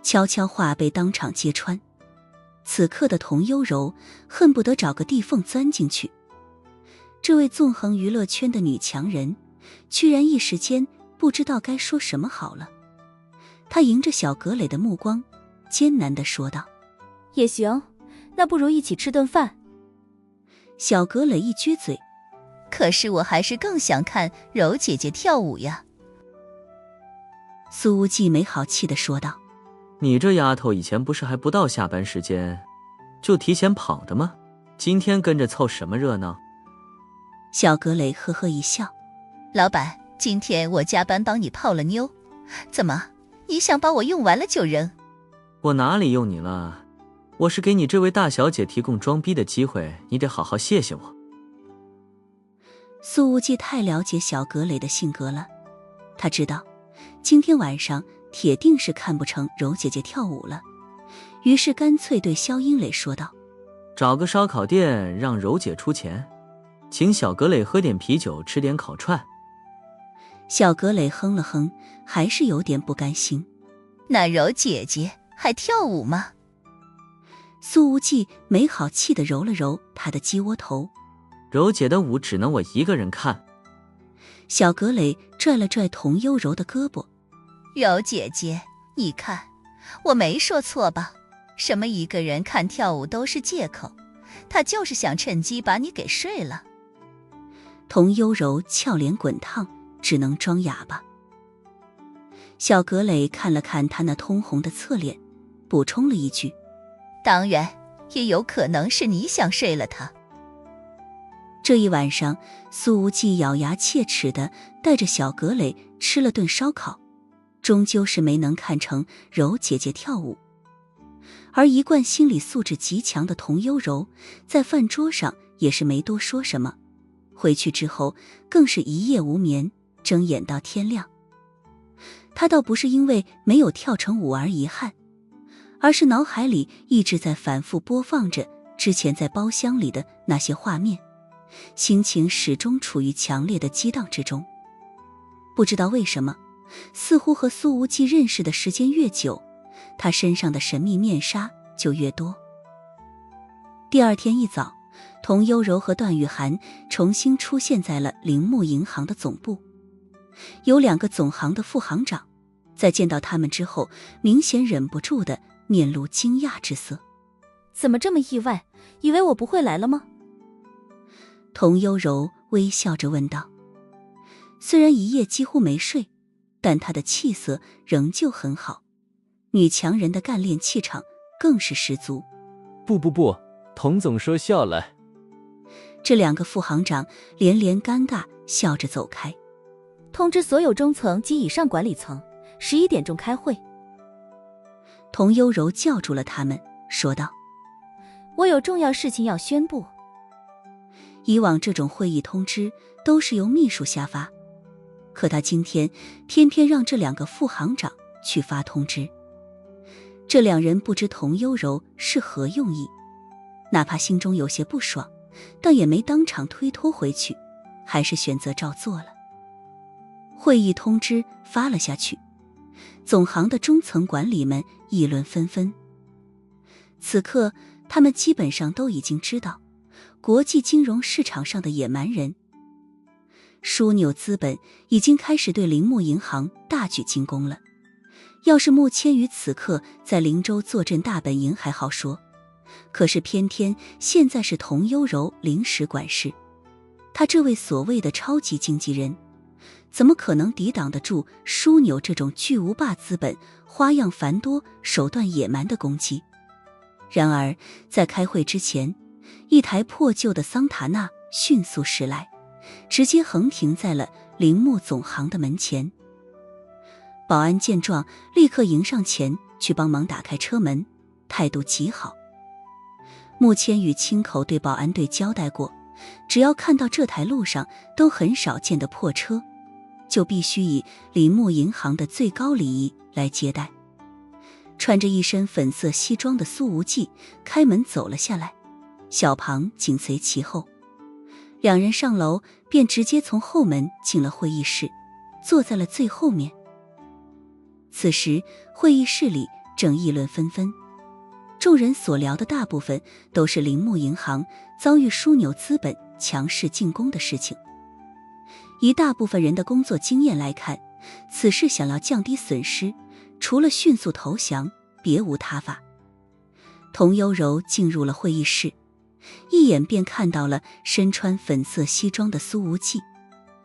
悄悄话被当场揭穿。此刻的童优柔恨不得找个地缝钻进去。这位纵横娱乐圈的女强人，居然一时间不知道该说什么好了。她迎着小葛磊的目光，艰难地说道：也行，那不如一起吃顿饭。小葛磊一撅嘴：可是我还是更想看柔姐姐跳舞呀。苏无忌没好气地说道：你这丫头以前不是还不到下班时间就提前跑的吗？今天跟着凑什么热闹？小葛磊呵呵一笑：老板，今天我加班帮你泡了妞，怎么，你想把我用完了就扔？我哪里用你了？我是给你这位大小姐提供装逼的机会，你得好好谢谢我。苏无忌太了解小葛磊的性格了，他知道今天晚上铁定是看不成柔姐姐跳舞了，于是干脆对肖英磊说道：找个烧烤店让柔姐出钱，请小葛磊喝点啤酒，吃点烤串。小葛磊哼了哼，还是有点不甘心。那柔姐姐还跳舞吗？苏无忌没好气地揉了揉他的鸡窝头：柔姐的舞只能我一个人看。小葛磊拽了拽童优柔的胳膊：柔姐姐，你看，我没说错吧？什么一个人看跳舞都是借口，她就是想趁机把你给睡了。童优柔俏脸滚烫，只能装哑巴。小葛磊看了看他那通红的侧脸，补充了一句：当然，也有可能是你想睡了她。这一晚上，苏无忌咬牙切齿地带着小葛磊吃了顿烧烤，终究是没能看成柔姐姐跳舞。而一贯心理素质极强的童优柔，在饭桌上也是没多说什么，回去之后更是一夜无眠，睁眼到天亮。她倒不是因为没有跳成舞而遗憾，而是脑海里一直在反复播放着之前在包厢里的那些画面，心情始终处于强烈的激荡之中。不知道为什么，似乎和苏无忌认识的时间越久，他身上的神秘面纱就越多。第二天一早，童优柔和段雨涵重新出现在了铃木银行的总部。有2个总行的副行长在见到他们之后，明显忍不住的面露惊讶之色。怎么这么意外？以为我不会来了吗？童优柔微笑着问道。虽然一夜几乎没睡，但她的气色仍旧很好，女强人的干练气场更是十足。不，童总说笑了。这2个副行长连连尴尬，笑着走开。通知所有中层及以上管理层，11点钟开会。童优柔叫住了他们，说道：我有重要事情要宣布。以往这种会议通知都是由秘书下发，可他今天偏偏让这2个副行长去发通知。这2人不知童优柔是何用意，哪怕心中有些不爽，但也没当场推脱回去，还是选择照做了。会议通知发了下去，总行的中层管理们议论纷纷。此刻他们基本上都已经知道国际金融市场上的野蛮人枢纽资本已经开始对铃木银行大举进攻了。要是穆千羽此刻在灵州坐镇大本营还好说，可是偏偏现在是童优柔临时管事，他这位所谓的超级经纪人怎么可能抵挡得住枢纽这种巨无霸资本花样繁多、手段野蛮的攻击？然而在开会之前，一台破旧的桑塔纳迅速驶来，直接横停在了铃木总行的门前。保安见状立刻迎上前去帮忙打开车门，态度极好。穆千羽亲口对保安队交代过，只要看到这台路上都很少见的破车，就必须以铃木银行的最高礼仪来接待。穿着一身粉色西装的苏无忌开门走了下来，小庞紧随其后。2人上楼便直接从后门进了会议室，坐在了最后面。此时会议室里正议论纷纷。众人所聊的大部分都是铃木银行遭遇枢纽资本强势进攻的事情。以大部分人的工作经验来看，此事想要降低损失，除了迅速投降，别无他法。童优柔进入了会议室，一眼便看到了身穿粉色西装的苏无忌，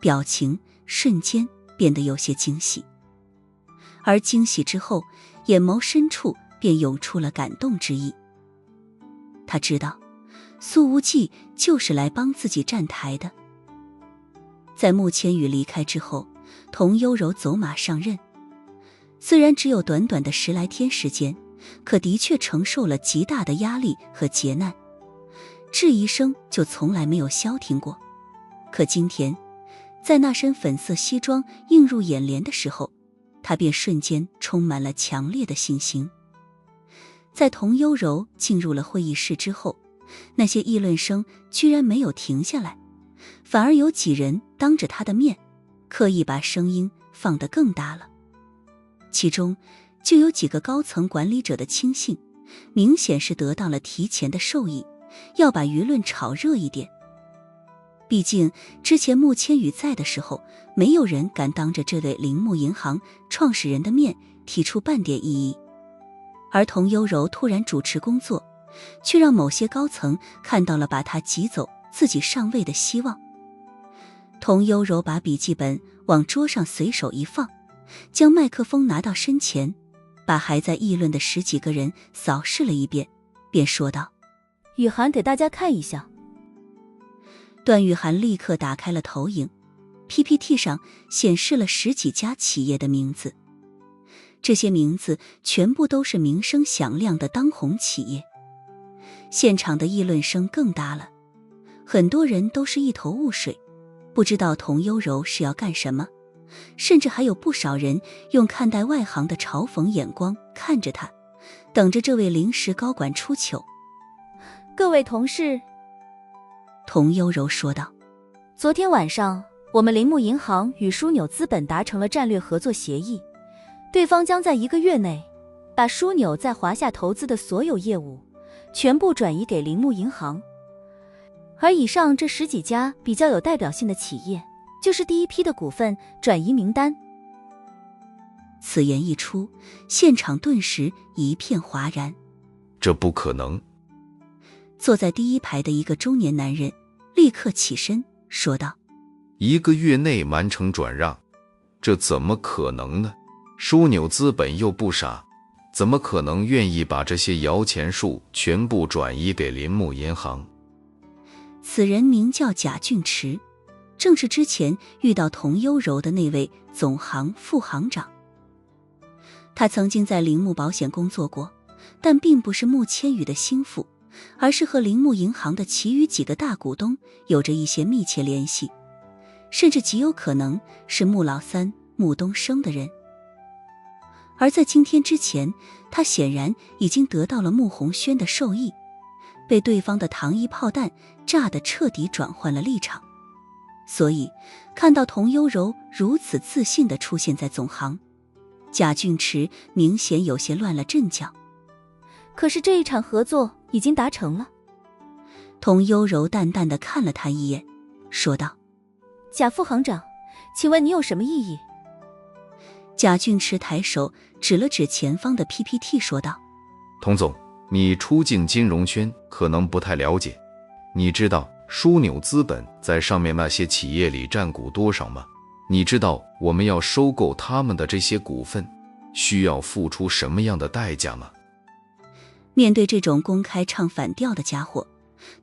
表情瞬间变得有些惊喜。而惊喜之后，眼眸深处便涌出了感动之意。他知道苏无忌就是来帮自己站台的。在穆千羽离开之后，童优柔走马上任，虽然只有短短的10来天时间，可的确承受了极大的压力和劫难，质疑声就从来没有消停过。可今天在那身粉色西装映入眼帘的时候，他便瞬间充满了强烈的信心。在童优柔进入了会议室之后，那些议论声居然没有停下来，反而有几人当着他的面刻意把声音放得更大了。其中就有几个高层管理者的亲信，明显是得到了提前的授意，要把舆论炒热一点。毕竟之前穆千羽在的时候，没有人敢当着这位铃木银行创始人的面提出半点异议，而童优柔突然主持工作，却让某些高层看到了把他挤走自己上位的希望。童优柔把笔记本往桌上随手一放，将麦克风拿到身前，把还在议论的10几个人扫视了一遍，便说道：雨涵给大家看一下。段雨涵立刻打开了投影， PPT 上显示了10几家企业的名字，这些名字全部都是名声响亮的当红企业。现场的议论声更大了，很多人都是一头雾水，不知道童优柔是要干什么，甚至还有不少人用看待外行的嘲讽眼光看着他，等着这位临时高管出糗。各位同事，童优柔说道，昨天晚上我们铃木银行与枢纽资本达成了战略合作协议，对方将在1个月内把枢纽在华夏投资的所有业务全部转移给铃木银行，而以上这10几家比较有代表性的企业，就是第一批的股份转移名单。此言一出，现场顿时一片哗然。这不可能！坐在第一排的一个中年男人立刻起身说道：1个月内完成转让，这怎么可能呢？枢纽资本又不傻，怎么可能愿意把这些摇钱树全部转移给铃木银行？此人名叫贾俊池，正是之前遇到童优柔的那位总行副行长。他曾经在铃木保险工作过，但并不是穆千羽的心腹，而是和铃木银行的其余几个大股东有着一些密切联系，甚至极有可能是穆老三穆东升的人。而在今天之前，他显然已经得到了穆宏轩的授意，被对方的糖衣炮弹炸得彻底转换了立场。所以看到童优柔如此自信地出现在总行，贾俊池明显有些乱了阵脚。可是这一场合作已经达成了。童优柔淡淡地看了他一眼，说道：贾副行长，请问你有什么异议？贾俊池抬手指了指前方的 PPT 说道：童总，你出境金融圈可能不太了解，你知道枢纽资本在上面那些企业里占股多少吗？你知道我们要收购他们的这些股份需要付出什么样的代价吗？面对这种公开唱反调的家伙，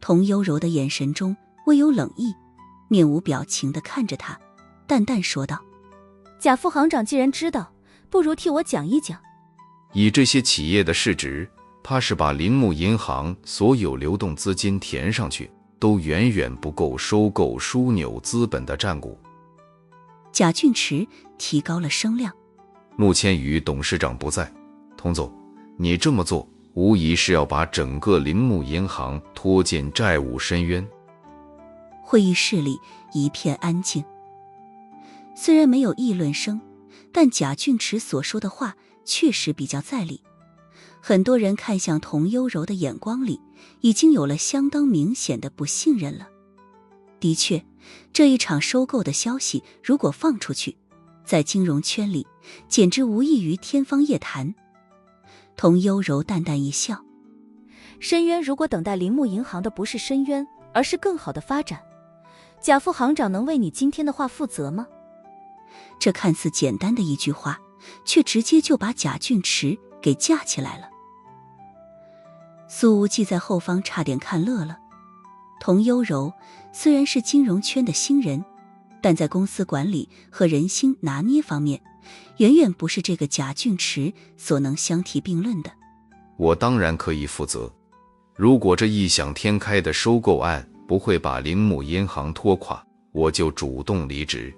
童优柔的眼神中微有冷意，面无表情地看着他，淡淡说道：贾副行长既然知道，不如替我讲一讲。以这些企业的市值，怕是把铃木银行所有流动资金填上去，都远远不够收购枢纽资本的占股。贾俊池提高了声量：穆千羽董事长不在，童总，你这么做无疑是要把整个铃木银行拖进债务深渊。会议室里一片安静，虽然没有议论声，但贾俊池所说的话确实比较在理。很多人看向童优柔的眼光里已经有了相当明显的不信任了。的确，这一场收购的消息如果放出去，在金融圈里简直无异于天方夜谭。童优柔淡淡一笑，深渊如果等待铃木银行的不是深渊，而是更好的发展，贾副行长能为你今天的话负责吗？这看似简单的一句话，却直接就把贾俊池给架起来了。苏无忌在后方差点看乐了。童优柔虽然是金融圈的新人，但在公司管理和人心拿捏方面，远远不是这个贾俊池所能相提并论的。我当然可以负责，如果这异想天开的收购案不会把铃木银行拖垮，我就主动离职。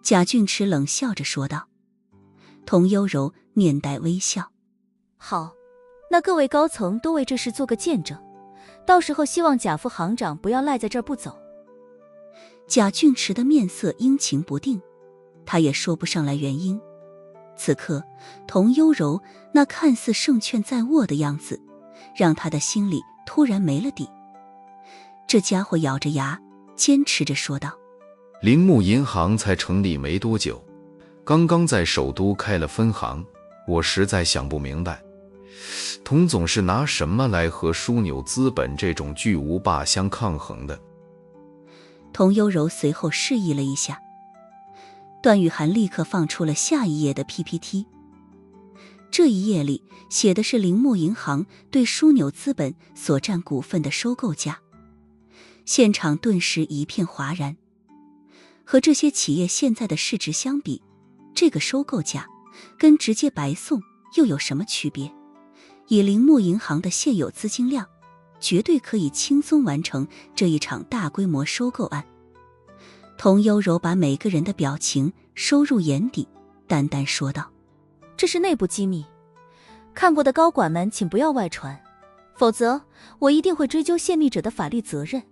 贾俊池冷笑着说道。童优柔面带微笑，好，那各位高层都为这事做个见证，到时候希望贾副行长不要赖在这儿不走。贾俊池的面色阴晴不定，他也说不上来原因。此刻童优柔那看似胜券在握的样子，让他的心里突然没了底。这家伙咬着牙坚持着说道，铃木银行才成立没多久，刚刚在首都开了分行，我实在想不明白，童总是拿什么来和枢纽资本这种巨无霸相抗衡的？童优柔随后示意了一下，段雨涵立刻放出了下一页的 PPT。 这一页里写的是铃木银行对枢纽资本所占股份的收购价，现场顿时一片哗然。和这些企业现在的市值相比，这个收购价跟直接白送又有什么区别？以铃木银行的现有资金量，绝对可以轻松完成这一场大规模收购案。童优柔把每个人的表情收入眼底，淡淡说道，这是内部机密，看过的高管们请不要外传，否则我一定会追究泄密者的法律责任。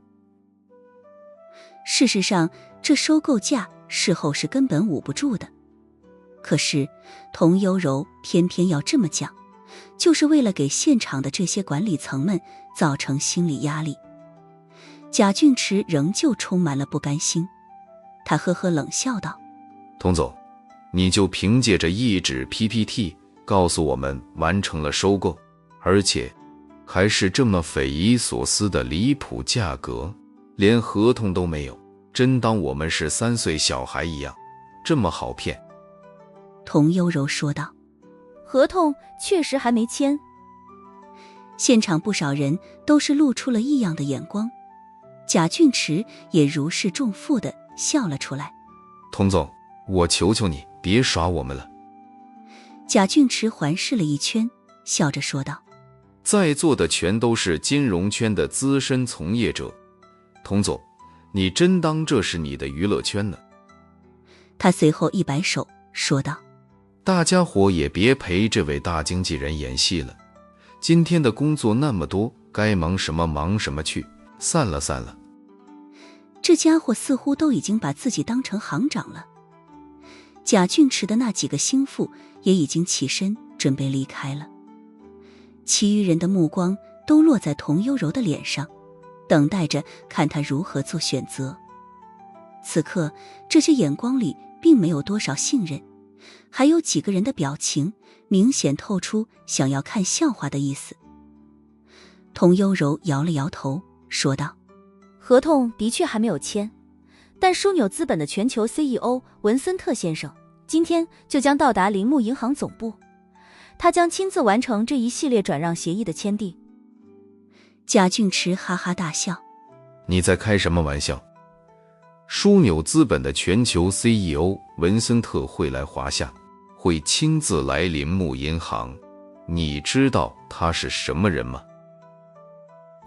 事实上，这收购价事后是根本捂不住的，可是童优柔偏偏要这么讲，就是为了给现场的这些管理层们造成心理压力。贾俊池仍旧充满了不甘心，他呵呵冷笑道，童总，你就凭借着一纸 PPT 告诉我们完成了收购，而且还是这么匪夷所思的离谱价格，连合同都没有，真当我们是3岁小孩一样，这么好骗？童优柔说道。合同确实还没签。现场不少人都是露出了异样的眼光，贾俊池也如释重负地笑了出来。童总，我求求你别耍我们了。贾俊池环视了一圈，笑着说道，在座的全都是金融圈的资深从业者，童总，你真当这是你的娱乐圈呢？他随后一摆手说道，大家伙也别陪这位大经纪人演戏了，今天的工作那么多，该忙什么忙什么去，散了散了。这家伙似乎都已经把自己当成行长了。贾俊池的那几个心腹也已经起身准备离开了，其余人的目光都落在童优柔的脸上，等待着看他如何做选择。此刻这些眼光里并没有多少信任，还有几个人的表情明显透出想要看笑话的意思。童优柔摇了摇头说道，合同的确还没有签，但枢纽资本的全球 CEO 文森特先生今天就将到达铃木银行总部，他将亲自完成这一系列转让协议的签订。贾俊池哈哈大笑，你在开什么玩笑？枢纽资本的全球 CEO 文森特会来华夏，会亲自来铃木银行，你知道他是什么人吗？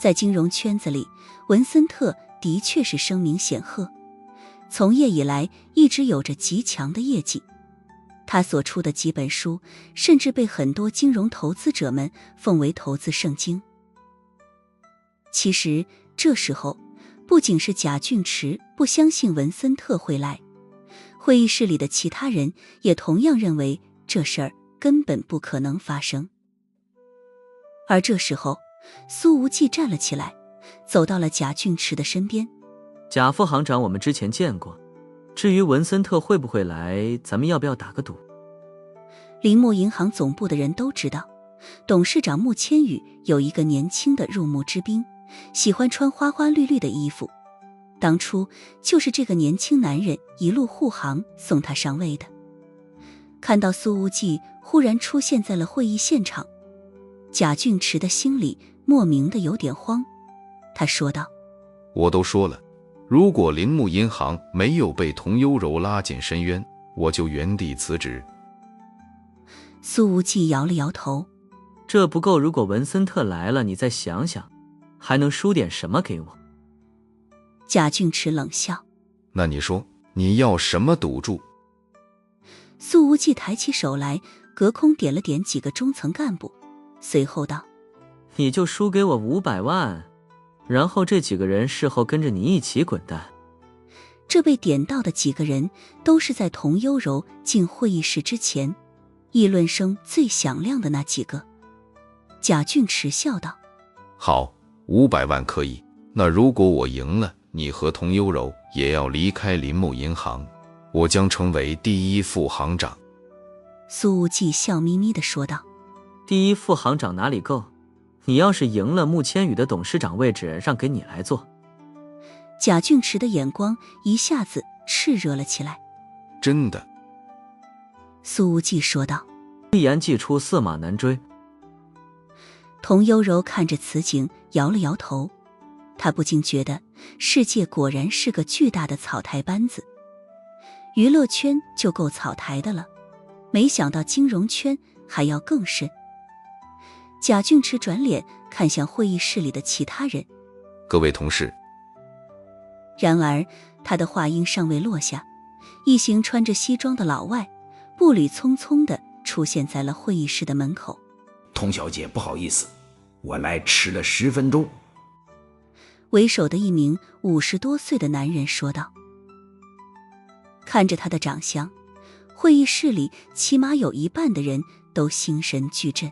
在金融圈子里，文森特的确是声名显赫，从业以来一直有着极强的业绩。他所出的几本书甚至被很多金融投资者们奉为投资圣经。其实这时候不仅是贾俊池不相信文森特会来，会议室里的其他人也同样认为这事儿根本不可能发生。而这时候，苏无忌站了起来，走到了贾俊池的身边。贾副行长我们之前见过，至于文森特会不会来，咱们要不要打个赌？铃木银行总部的人都知道，董事长穆千羽有一个年轻的入幕之宾，喜欢穿花花绿绿的衣服。当初就是这个年轻男人一路护航送他上位的。看到苏无忌忽然出现在了会议现场，贾俊池的心里莫名的有点慌。他说道：我都说了，如果铃木银行没有被童优柔拉进深渊，我就原地辞职。苏无忌摇了摇头：这不够，如果文森特来了，你再想想，还能输点什么给我？贾俊池冷笑：那你说，你要什么赌注？苏无忌抬起手来，隔空点了点几个中层干部，随后道：你就输给我500万，然后这几个人事后跟着你一起滚蛋。这被点到的几个人都是在童优柔进会议室之前议论声最响亮的那几个。贾俊池笑道：好，500万可以，那如果我赢了，你和童优柔也要离开铃木银行，我将成为第一副行长。苏无忌笑眯眯地说道：第一副行长哪里够？你要是赢了，穆千羽的董事长位置让给你来做。贾俊池的眼光一下子炽热了起来。真的？苏无忌说道：一言既出，驷马难追。童优柔看着此景摇了摇头，他不禁觉得世界果然是个巨大的草台班子。娱乐圈就够草台的了，没想到金融圈还要更甚。贾俊池转脸看向会议室里的其他人：各位同事。然而他的话音尚未落下，一行穿着西装的老外步履匆匆地出现在了会议室的门口。童小姐，不好意思，我来迟了10分钟。为首的一名50多岁的男人说道。看着他的长相，会议室里起码有一半的人都心神俱震。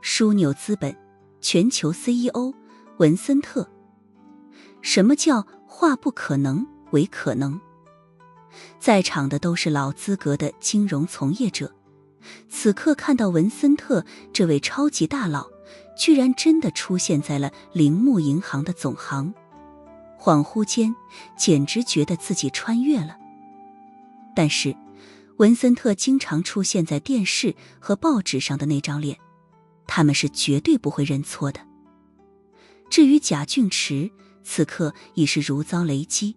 枢纽资本全球 CEO 文森特。什么叫话不可能为可能？在场的都是老资格的金融从业者，此刻看到文森特这位超级大佬居然真的出现在了铃木银行的总行，恍惚间简直觉得自己穿越了。但是文森特经常出现在电视和报纸上的那张脸，他们是绝对不会认错的。至于贾俊池，此刻已是如遭雷击，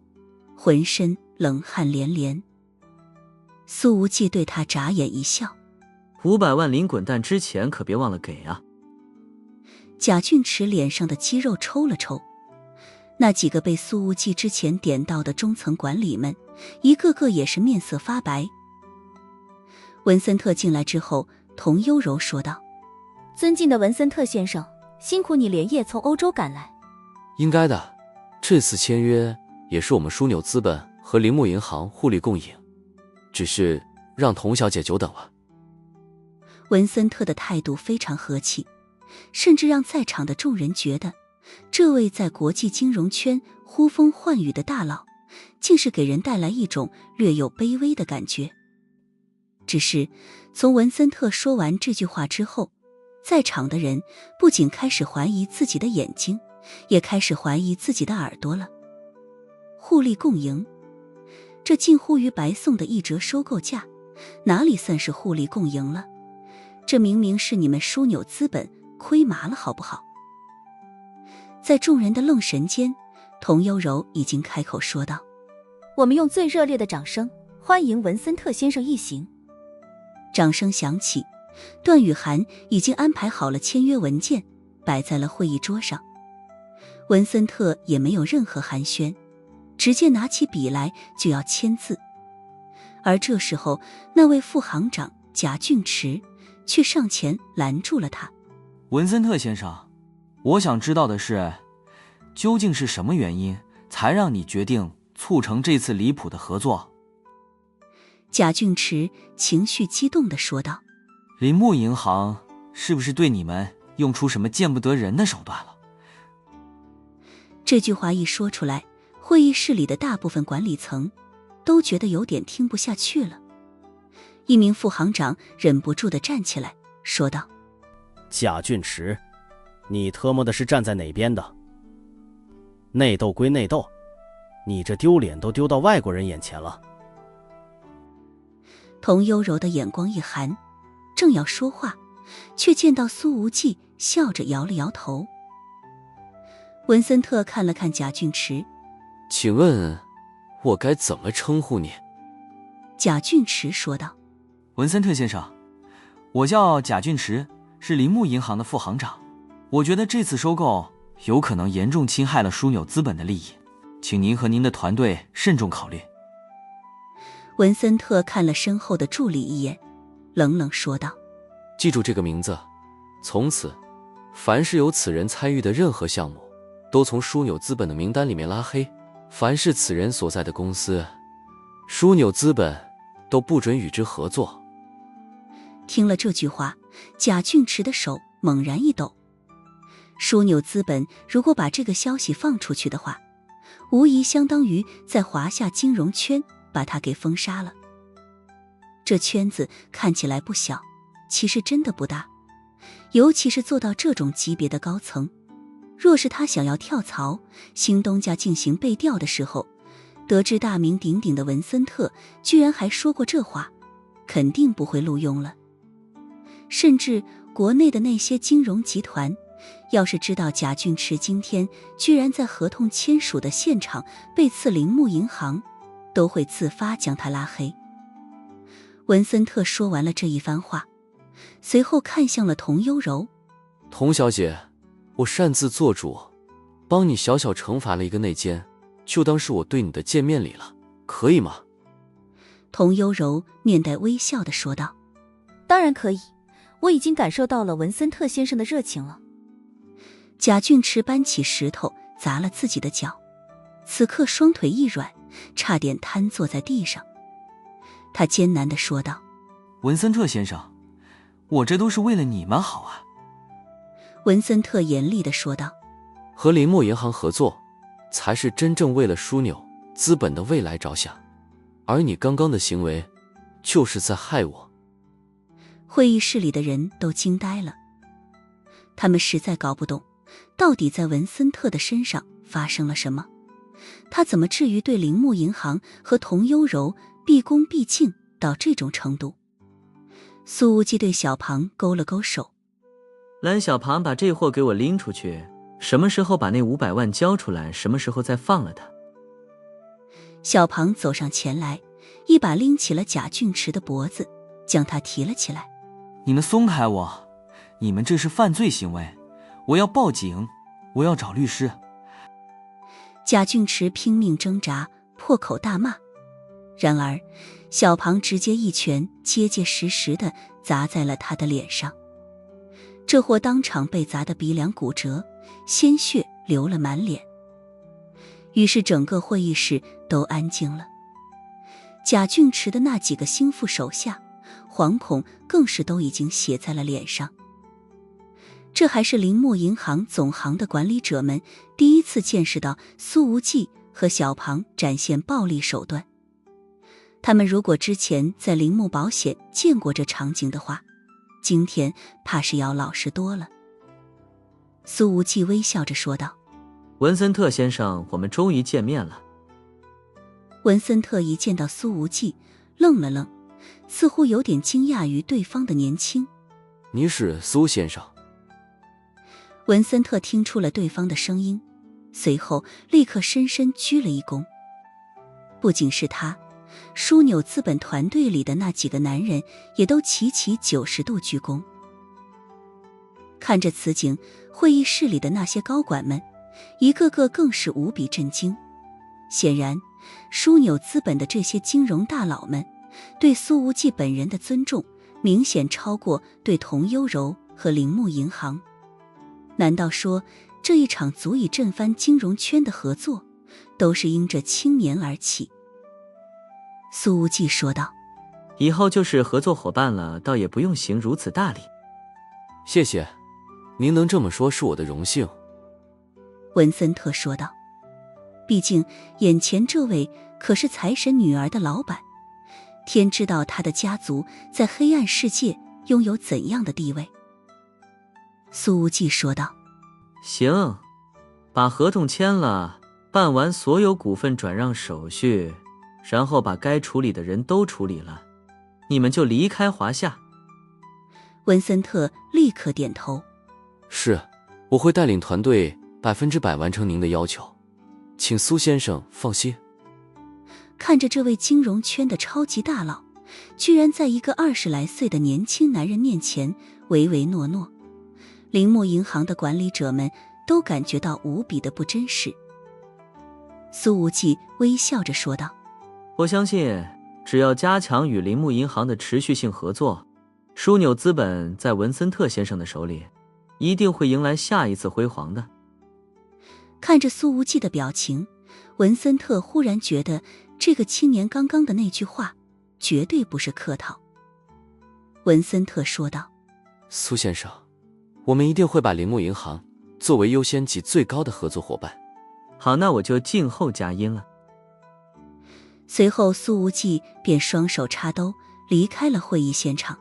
浑身冷汗连连。苏无忌对他眨眼一笑：500万临滚蛋之前可别忘了给啊。贾俊池脸上的肌肉抽了抽，那几个被苏无忌之前点到的中层管理们，一个个也是面色发白。文森特进来之后，童优柔说道：尊敬的文森特先生，辛苦你连夜从欧洲赶来。应该的，这次签约也是我们枢纽资本和铃木银行互利共赢，只是让童小姐久等了。文森特的态度非常和气，甚至让在场的众人觉得这位在国际金融圈呼风唤雨的大佬竟是给人带来一种略有卑微的感觉。只是从文森特说完这句话之后，在场的人不仅开始怀疑自己的眼睛，也开始怀疑自己的耳朵了。互利共赢，这近乎于白送的一折收购价，哪里算是互利共赢了？这明明是你们枢纽资本亏麻了好不好？在众人的愣神间，童优柔已经开口说道：我们用最热烈的掌声欢迎文森特先生一行。掌声响起，段雨涵已经安排好了签约文件，摆在了会议桌上。文森特也没有任何寒暄，直接拿起笔来就要签字。而这时候，那位副行长贾俊池却上前拦住了他。文森特先生，我想知道的是，究竟是什么原因才让你决定促成这次离谱的合作？贾俊池情绪激动地说道：铃木银行是不是对你们用出什么见不得人的手段了？这句话一说出来，会议室里的大部分管理层都觉得有点听不下去了。一名副行长忍不住地站起来说道：贾俊池，你特么的是站在哪边的？内斗归内斗，你这丢脸都丢到外国人眼前了。童优柔的眼光一寒，正要说话，却见到苏无忌笑着摇了摇头。文森特看了看贾俊池，请问我该怎么称呼你？贾俊池说道：文森特先生，我叫贾俊池，是铃木银行的副行长。我觉得这次收购有可能严重侵害了枢纽资本的利益，请您和您的团队慎重考虑。文森特看了身后的助理一眼，冷冷说道：记住这个名字，从此凡是有此人参与的任何项目，都从枢纽资本的名单里面拉黑。凡是此人所在的公司，枢纽资本都不准与之合作。听了这句话，贾俊池的手猛然一抖。枢纽资本如果把这个消息放出去的话，无疑相当于在华夏金融圈把他给封杀了。这圈子看起来不小，其实真的不大，尤其是做到这种级别的高层，若是他想要跳槽，新东家进行背调的时候，得知大名鼎鼎的文森特居然还说过这话，肯定不会录用了。甚至国内的那些金融集团，要是知道贾俊池今天居然在合同签署的现场被刺铃木银行，都会自发将他拉黑。文森特说完了这一番话，随后看向了童优柔：童小姐，我擅自做主，帮你小小惩罚了一个内奸，就当是我对你的见面礼了，可以吗？童优柔面带微笑地说道：当然可以，我已经感受到了文森特先生的热情了。贾俊池搬起石头砸了自己的脚，此刻双腿一软，差点瘫坐在地上。他艰难地说道：文森特先生，我这都是为了你们好啊。文森特严厉地说道：和铃木银行合作，才是真正为了枢纽资本的未来着想，而你刚刚的行为，就是在害我。会议室里的人都惊呆了，他们实在搞不懂，到底在文森特的身上发生了什么？他怎么至于对铃木银行和童优柔毕恭毕敬到这种程度？苏无忌对小庞勾了勾手：蓝小庞，把这货给我拎出去，什么时候把那500万交出来，什么时候再放了他。小庞走上前来，一把拎起了贾俊池的脖子，将他提了起来。你们松开我，你们这是犯罪行为，我要报警，我要找律师。贾俊池拼命挣扎，破口大骂，然而小庞直接一拳结结实实地砸在了他的脸上，这货当场被砸得鼻梁骨折，鲜血流了满脸。于是整个会议室都安静了。贾俊池的那几个心腹手下惶恐更是都已经写在了脸上。这还是铃木银行总行的管理者们第一次见识到苏无忌和小庞展现暴力手段。他们如果之前在铃木保险见过这场景的话，今天怕是要老实多了。苏无忌微笑着说道：文森特先生，我们终于见面了。文森特一见到苏无忌，愣了愣，似乎有点惊讶于对方的年轻。你是苏先生？文森特听出了对方的声音，随后立刻深深鞠了一躬。不仅是他，枢纽资本团队里的那几个男人也都齐齐90度鞠躬。看着此景，会议室里的那些高管们一个个更是无比震惊。显然枢纽资本的这些金融大佬们对苏无忌本人的尊重明显超过对童优柔和铃木银行。难道说这一场足以震翻金融圈的合作都是因这青年而起？苏无忌说道：以后就是合作伙伴了，倒也不用行如此大礼。谢谢，您能这么说是我的荣幸。文森特说道。毕竟眼前这位可是财神女儿的老板，天知道他的家族在黑暗世界拥有怎样的地位。苏无忌说道。行，把合同签了，办完所有股份转让手续，然后把该处理的人都处理了，你们就离开华夏。文森特立刻点头。是，我会带领团队100%完成您的要求，请苏先生放心。看着这位金融圈的超级大佬，居然在一个20来岁的年轻男人面前唯唯诺诺，铃木银行的管理者们都感觉到无比的不真实。苏无忌微笑着说道。我相信只要加强与铃木银行的持续性合作，枢纽资本在文森特先生的手里一定会迎来下一次辉煌的。看着苏无忌的表情，文森特忽然觉得这个青年刚刚的那句话绝对不是客套。文森特说道。苏先生，我们一定会把铃木银行作为优先级最高的合作伙伴。好，那我就静候佳音了。随后苏无忌便双手插兜离开了会议现场，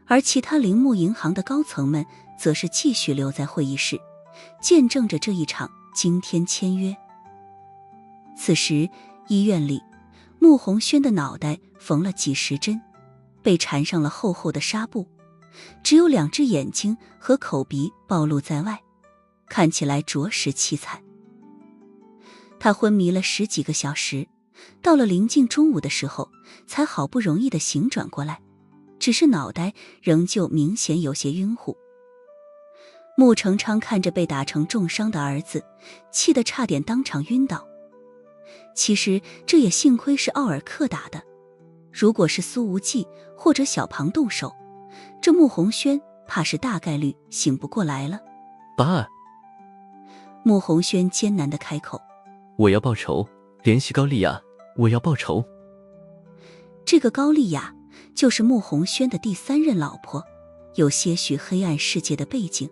而其他铃木银行的高层们则是继续留在会议室，见证着这一场惊天签约。此时医院里，穆红轩的脑袋缝了几十针，被缠上了厚厚的纱布，只有2只眼睛和口鼻暴露在外，看起来着实凄惨。他昏迷了10几个小时，到了临近中午的时候，才好不容易的醒转过来，只是脑袋仍旧明显有些晕乎。穆成昌看着被打成重伤的儿子，气得差点当场晕倒。其实这也幸亏是奥尔克打的，如果是苏无忌或者小庞动手，这穆红轩怕是大概率醒不过来了。爸，穆红轩艰难地开口。我要报仇，联系高丽雅，我要报仇。这个高丽雅就是穆红轩的第3任老婆，有些许黑暗世界的背景。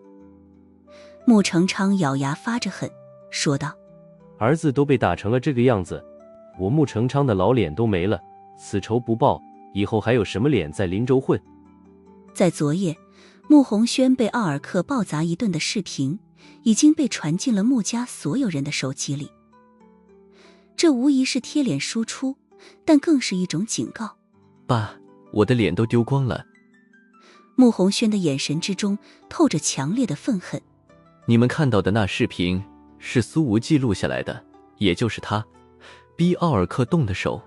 穆成昌咬牙发着狠说道。儿子都被打成了这个样子，我穆成昌的老脸都没了，此仇不报，以后还有什么脸在林州混？在昨夜，穆红轩被奥尔克暴砸一顿的视频已经被传进了穆家所有人的手机里。这无疑是贴脸输出，但更是一种警告。爸，我的脸都丢光了。穆红轩的眼神之中透着强烈的愤恨。你们看到的那视频是苏无忌录下来的，也就是他逼奥尔克动的手，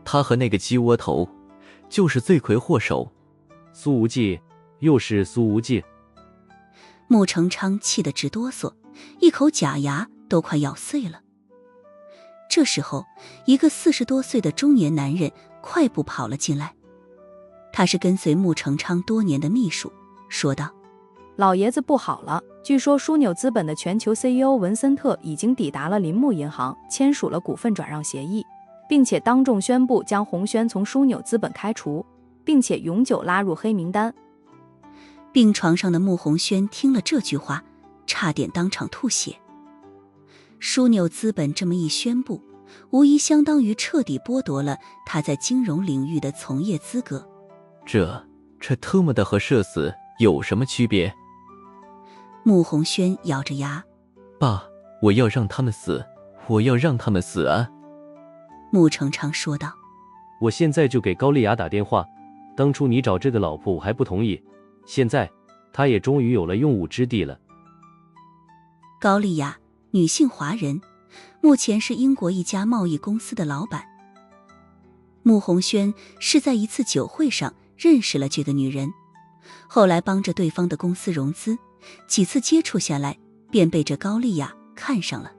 他和那个鸡窝头就是罪魁祸首。苏无忌，又是苏无忌。穆成昌气得直哆嗦，一口假牙都快咬碎了。这时候，一个40多岁的中年男人快步跑了进来，他是跟随穆成昌多年的秘书，说道：老爷子不好了，据说枢纽资本的全球 CEO 文森特已经抵达了铃木银行，签署了股份转让协议，并且当众宣布将洪轩从枢纽资本开除，并且永久拉入黑名单。病床上的穆红轩听了这句话，差点当场吐血。枢纽资本这么一宣布，无疑相当于彻底剥夺了他在金融领域的从业资格。这特么的和社死有什么区别？穆红轩咬着牙：爸，我要让他们死，我要让他们死啊！穆成昌说道：我现在就给高丽雅打电话，当初你找这个老婆我还不同意，现在她也终于有了用武之地了。高丽雅，女性华人，目前是英国一家贸易公司的老板。穆红轩是在一次酒会上认识了这个女人，后来帮着对方的公司融资，几次接触下来，便被这高丽雅看上了。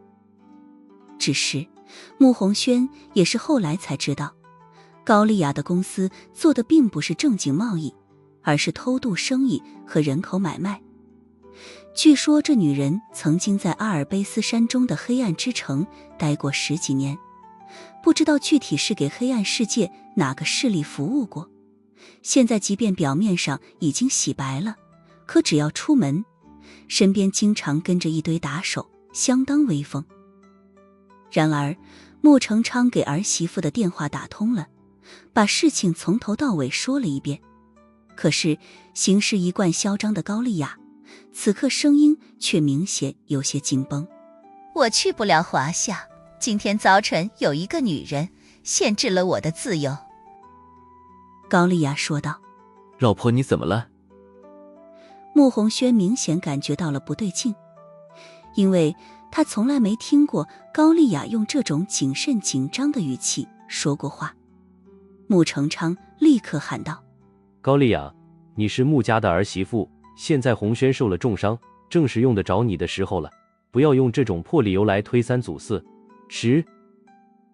只是穆红轩也是后来才知道，高丽雅的公司做的并不是正经贸易，而是偷渡生意和人口买卖。据说这女人曾经在阿尔卑斯山中的黑暗之城待过10几年，不知道具体是给黑暗世界哪个势力服务过。现在即便表面上已经洗白了，可只要出门，身边经常跟着一堆打手，相当威风。然而穆成昌给儿媳妇的电话打通了，把事情从头到尾说了一遍。可是行事一贯嚣张的高丽雅，此刻声音却明显有些紧绷。我去不了华夏，今天早晨有一个女人限制了我的自由。高丽雅说道。老婆，你怎么了？穆宏轩明显感觉到了不对劲，因为他从来没听过高丽雅用这种谨慎紧张的语气说过话。穆成昌立刻喊道：高丽雅，你是穆家的儿媳妇，现在宏轩受了重伤，正是用得着你的时候了，不要用这种破理由来推三阻四。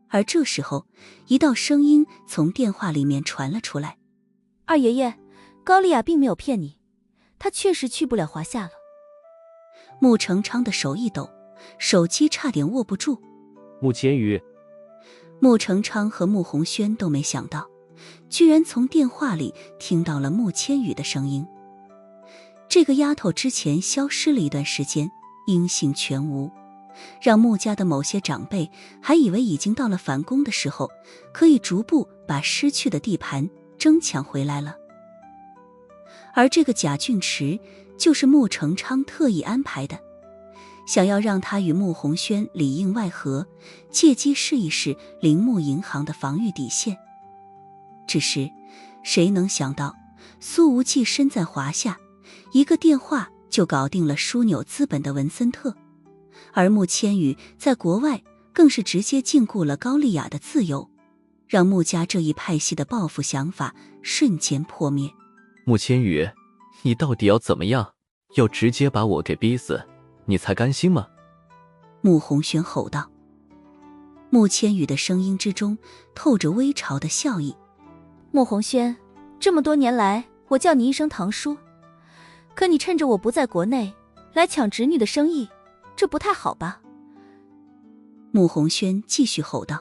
而这时候，一道声音从电话里面传了出来：二爷爷，高丽雅并没有骗你，她确实去不了华夏了。穆成昌的手一抖，手机差点握不住。穆千羽。穆成昌和穆宏轩都没想到，居然从电话里听到了穆千羽的声音。这个丫头之前消失了一段时间，音信全无，让穆家的某些长辈还以为已经到了反攻的时候，可以逐步把失去的地盘争抢回来了。而这个贾俊池就是穆成昌特意安排的，想要让他与穆宏轩里应外合，借机试一试铃木银行的防御底线。只是谁能想到，苏无忌身在华夏，一个电话就搞定了枢纽资本的文森特，而穆千羽在国外更是直接禁锢了高丽雅的自由，让穆家这一派系的报复想法瞬间破灭。穆千羽，你到底要怎么样？要直接把我给逼死，你才甘心吗？穆宏轩吼道。穆千羽的声音之中透着微嘲的笑意。穆宏轩，这么多年来我叫你一声堂叔，可你趁着我不在国内来抢侄女的生意，这不太好吧？穆宏轩继续吼道。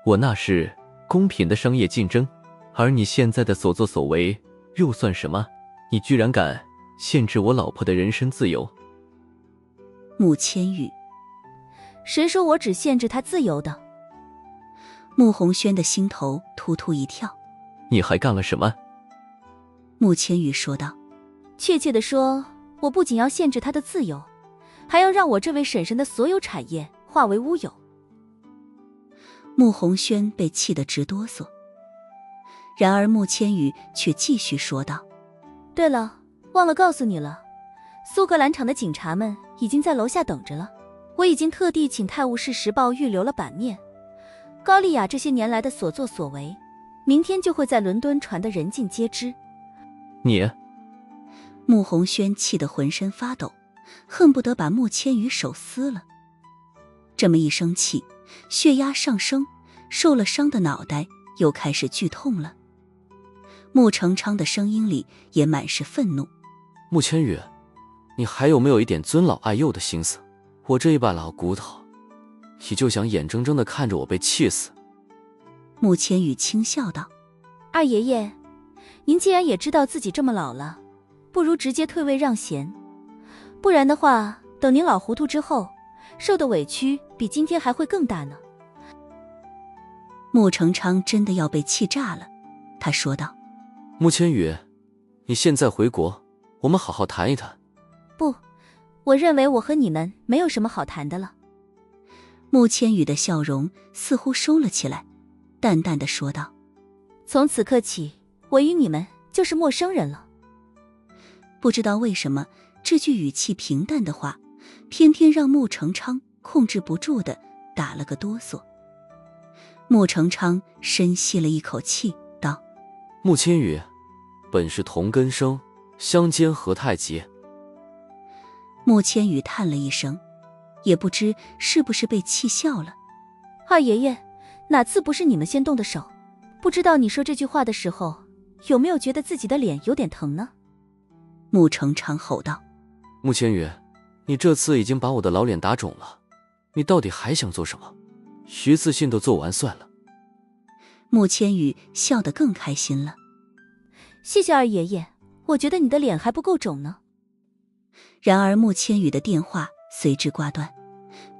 我那是公平的商业竞争，而你现在的所作所为又算什么？你居然敢限制我老婆的人身自由！穆千羽。谁说我只限制她自由的？穆宏轩的心头突突一跳。你还干了什么？穆千羽说道。确切地说，我不仅要限制她的自由，还要让我这位婶婶的所有产业化为乌有。穆宏轩被气得直哆嗦。然而穆千羽却继续说道：对了，忘了告诉你了，苏格兰场的警察们已经在楼下等着了，我已经特地请泰晤士时报预留了版面，高丽雅这些年来的所作所为，明天就会在伦敦传得人尽皆知。你……穆宏轩气得浑身发抖，恨不得把穆千羽手撕了。这么一生气，血压上升，受了伤的脑袋又开始剧痛了。穆成昌的声音里也满是愤怒。穆千羽，你还有没有一点尊老爱幼的心思？我这一把老骨头，你就想眼睁睁地看着我被气死？穆千羽轻笑道：二爷爷，您既然也知道自己这么老了，不如直接退位让贤，不然的话，等您老糊涂之后，受的委屈比今天还会更大呢。穆成昌真的要被气炸了，他说道：穆千羽，你现在回国，我们好好谈一谈。不，我认为我和你们没有什么好谈的了。穆千羽的笑容似乎收了起来，淡淡的说道：从此刻起，我与你们就是陌生人了。不知道为什么，这句语气平淡的话，偏偏让穆成昌控制不住的打了个哆嗦。穆成昌深吸了一口气，道：穆千羽，本是同根生，相煎何太急。穆千羽叹了一声，也不知是不是被气笑了。二爷爷，哪次不是你们先动的手？不知道你说这句话的时候，有没有觉得自己的脸有点疼呢？穆成昌吼道：穆千羽，你这次已经把我的老脸打肿了，你到底还想做什么？徐自信都做完算了。穆千羽笑得更开心了。谢谢二爷爷，我觉得你的脸还不够肿呢。然而穆千羽的电话随之挂断，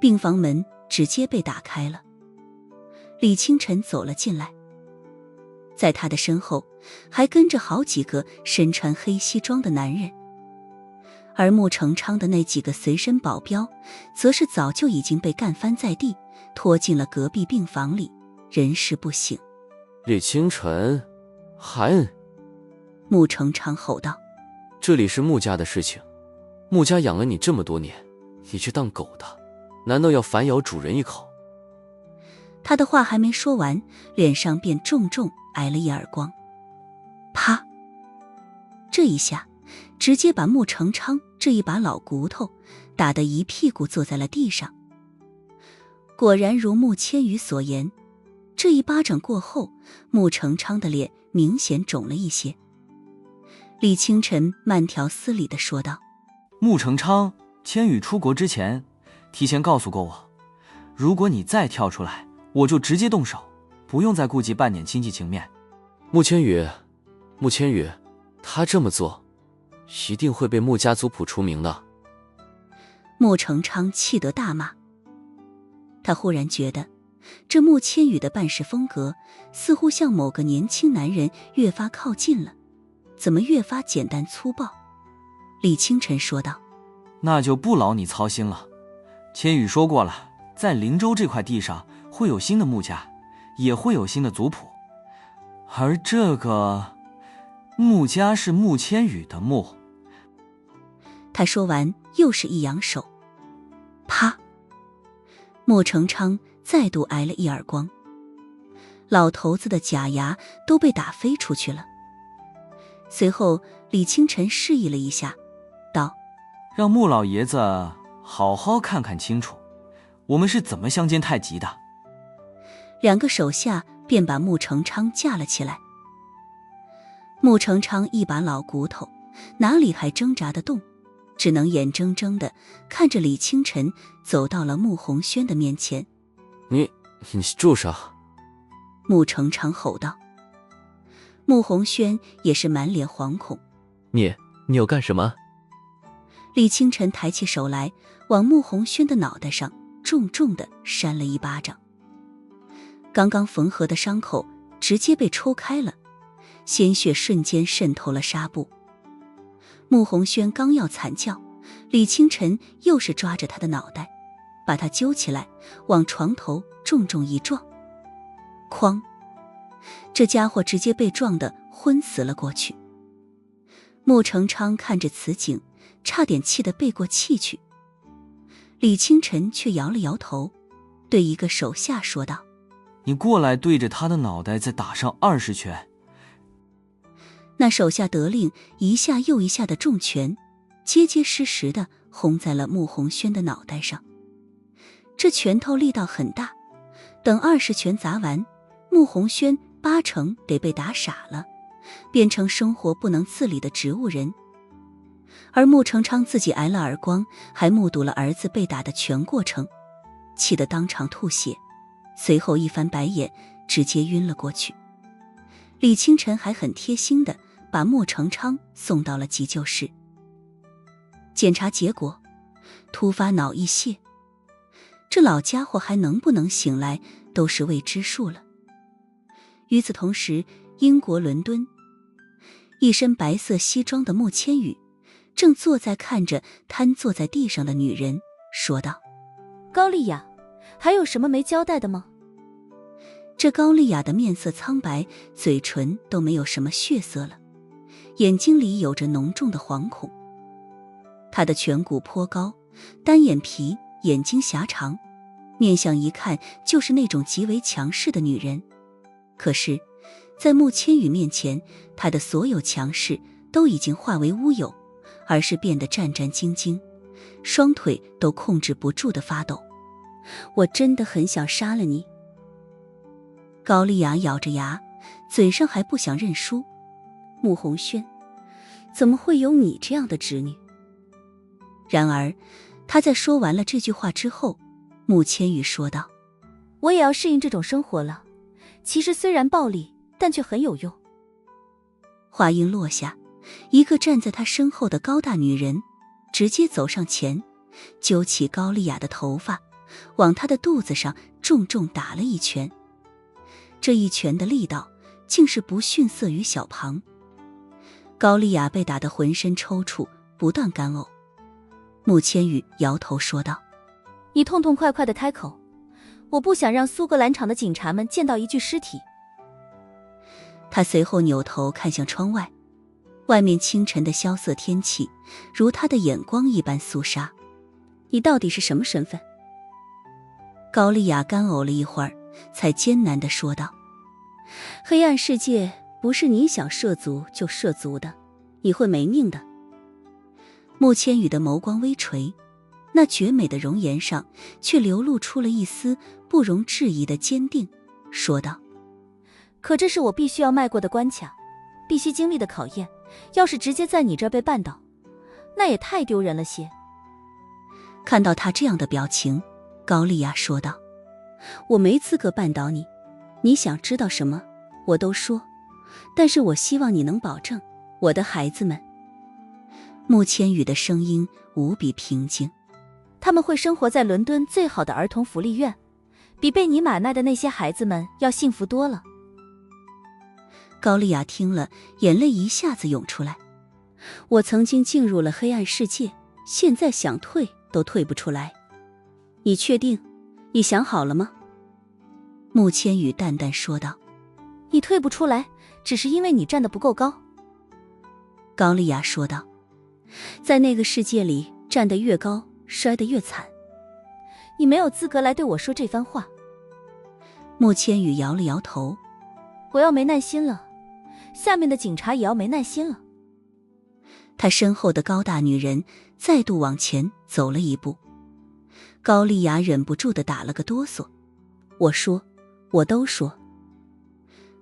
病房门直接被打开了。李清晨走了进来，在他的身后还跟着好几个身穿黑西装的男人，而穆成昌的那几个随身保镖则是早就已经被干翻在地，拖进了隔壁病房里，人事不省。李清晨，韩！穆成昌吼道：这里是穆家的事情，穆家养了你这么多年，你去当狗的，难道要反咬主人一口？他的话还没说完，脸上便重重挨了一耳光。啪！这一下直接把穆成昌这一把老骨头打得一屁股坐在了地上。果然如穆千羽所言，这一巴掌过后，穆成昌的脸明显肿了一些。李清晨慢条斯理地说道：穆成昌，千羽出国之前提前告诉过我，如果你再跳出来，我就直接动手，不用再顾及半点亲戚情面。穆千羽，他这么做一定会被穆家族谱除名的。穆成昌气得大骂。他忽然觉得这穆千羽的办事风格似乎向某个年轻男人越发靠近了，怎么越发简单粗暴？李清晨说道：那就不劳你操心了，千羽说过了，在灵州这块地上会有新的穆家，也会有新的族谱，而这个穆家是穆千羽的穆。他说完又是一扬手，啪！穆成昌再度挨了一耳光，老头子的假牙都被打飞出去了。随后李清晨示意了一下，道：让穆老爷子好好看看清楚，我们是怎么相煎太急的。两个手下便把穆成昌架了起来。穆成昌一把老骨头，哪里还挣扎得动，只能眼睁睁地看着李清晨走到了穆红轩的面前。你住手！穆成昌吼道。穆红轩也是满脸惶恐。你要干什么？李清晨抬起手来，往穆红轩的脑袋上重重地扇了一巴掌。刚刚缝合的伤口直接被抽开了，鲜血瞬间渗透了纱布。穆红轩刚要惨叫，李清晨又是抓着他的脑袋，把他揪起来，往床头重重一撞。哐！这家伙直接被撞得昏死了过去。穆成昌看着此景，差点气得背过气去。李清晨却摇了摇头，对一个手下说道：你过来对着他的脑袋再打上20拳。那手下得令，一下又一下的重拳结结实实地轰在了穆红轩的脑袋上。这拳头力道很大，等20拳砸完，穆红轩8成得被打傻了，变成生活不能自理的植物人。而穆成昌自己挨了耳光，还目睹了儿子被打的全过程，气得当场吐血，随后一翻白眼，直接晕了过去。李清晨还很贴心地把穆成昌送到了急救室。检查结果，突发脑溢血，这老家伙还能不能醒来都是未知数了。与此同时，英国伦敦，一身白色西装的穆千羽正坐在看着瘫坐在地上的女人，说道：高丽雅，还有什么没交代的吗？这高丽雅的面色苍白，嘴唇都没有什么血色了，眼睛里有着浓重的惶恐。她的颧骨颇高，单眼皮，眼睛狭长，面相一看就是那种极为强势的女人。可是在穆千羽面前，她的所有强势都已经化为乌有，而是变得战战兢兢，双腿都控制不住的发抖。我真的很想杀了你。高丽雅咬着牙，嘴上还不想认输。穆红轩，怎么会有你这样的侄女？然而他在说完了这句话之后，穆千羽说道：我也要适应这种生活了，其实虽然暴力，但却很有用。话音落下，一个站在他身后的高大女人直接走上前，揪起高丽雅的头发，往她的肚子上重重打了一拳。这一拳的力道竟是不逊色于小庞。高丽雅被打得浑身抽搐，不断干呕。穆千羽摇头说道：你痛痛快快地开口，我不想让苏格兰场的警察们见到一具尸体。他随后扭头看向窗外，外面清晨的萧瑟天气如他的眼光一般肃杀。你到底是什么身份？高丽雅干呕了一会儿，才艰难地说道：黑暗世界不是你想涉足就涉足的，你会没命的。穆千羽的眸光微垂，那绝美的容颜上却流露出了一丝不容置疑的坚定，说道：可这是我必须要迈过的关卡，必须经历的考验，要是直接在你这儿被绊倒，那也太丢人了些。看到他这样的表情，高丽雅说道：我没资格绊倒你，你想知道什么我都说，但是我希望你能保证我的孩子们。穆千羽的声音无比平静：他们会生活在伦敦最好的儿童福利院，比被你买卖的那些孩子们要幸福多了。高丽雅听了，眼泪一下子涌出来。我曾经进入了黑暗世界，现在想退都退不出来。你确定？你想好了吗？穆千羽淡淡说道：你退不出来，只是因为你站得不够高。高丽雅说道：在那个世界里，站得越高，摔得越惨。你没有资格来对我说这番话。穆千羽摇了摇头：我要没耐心了，下面的警察也要没耐心了。他身后的高大女人再度往前走了一步。高丽雅忍不住地打了个哆嗦：我说，我都说。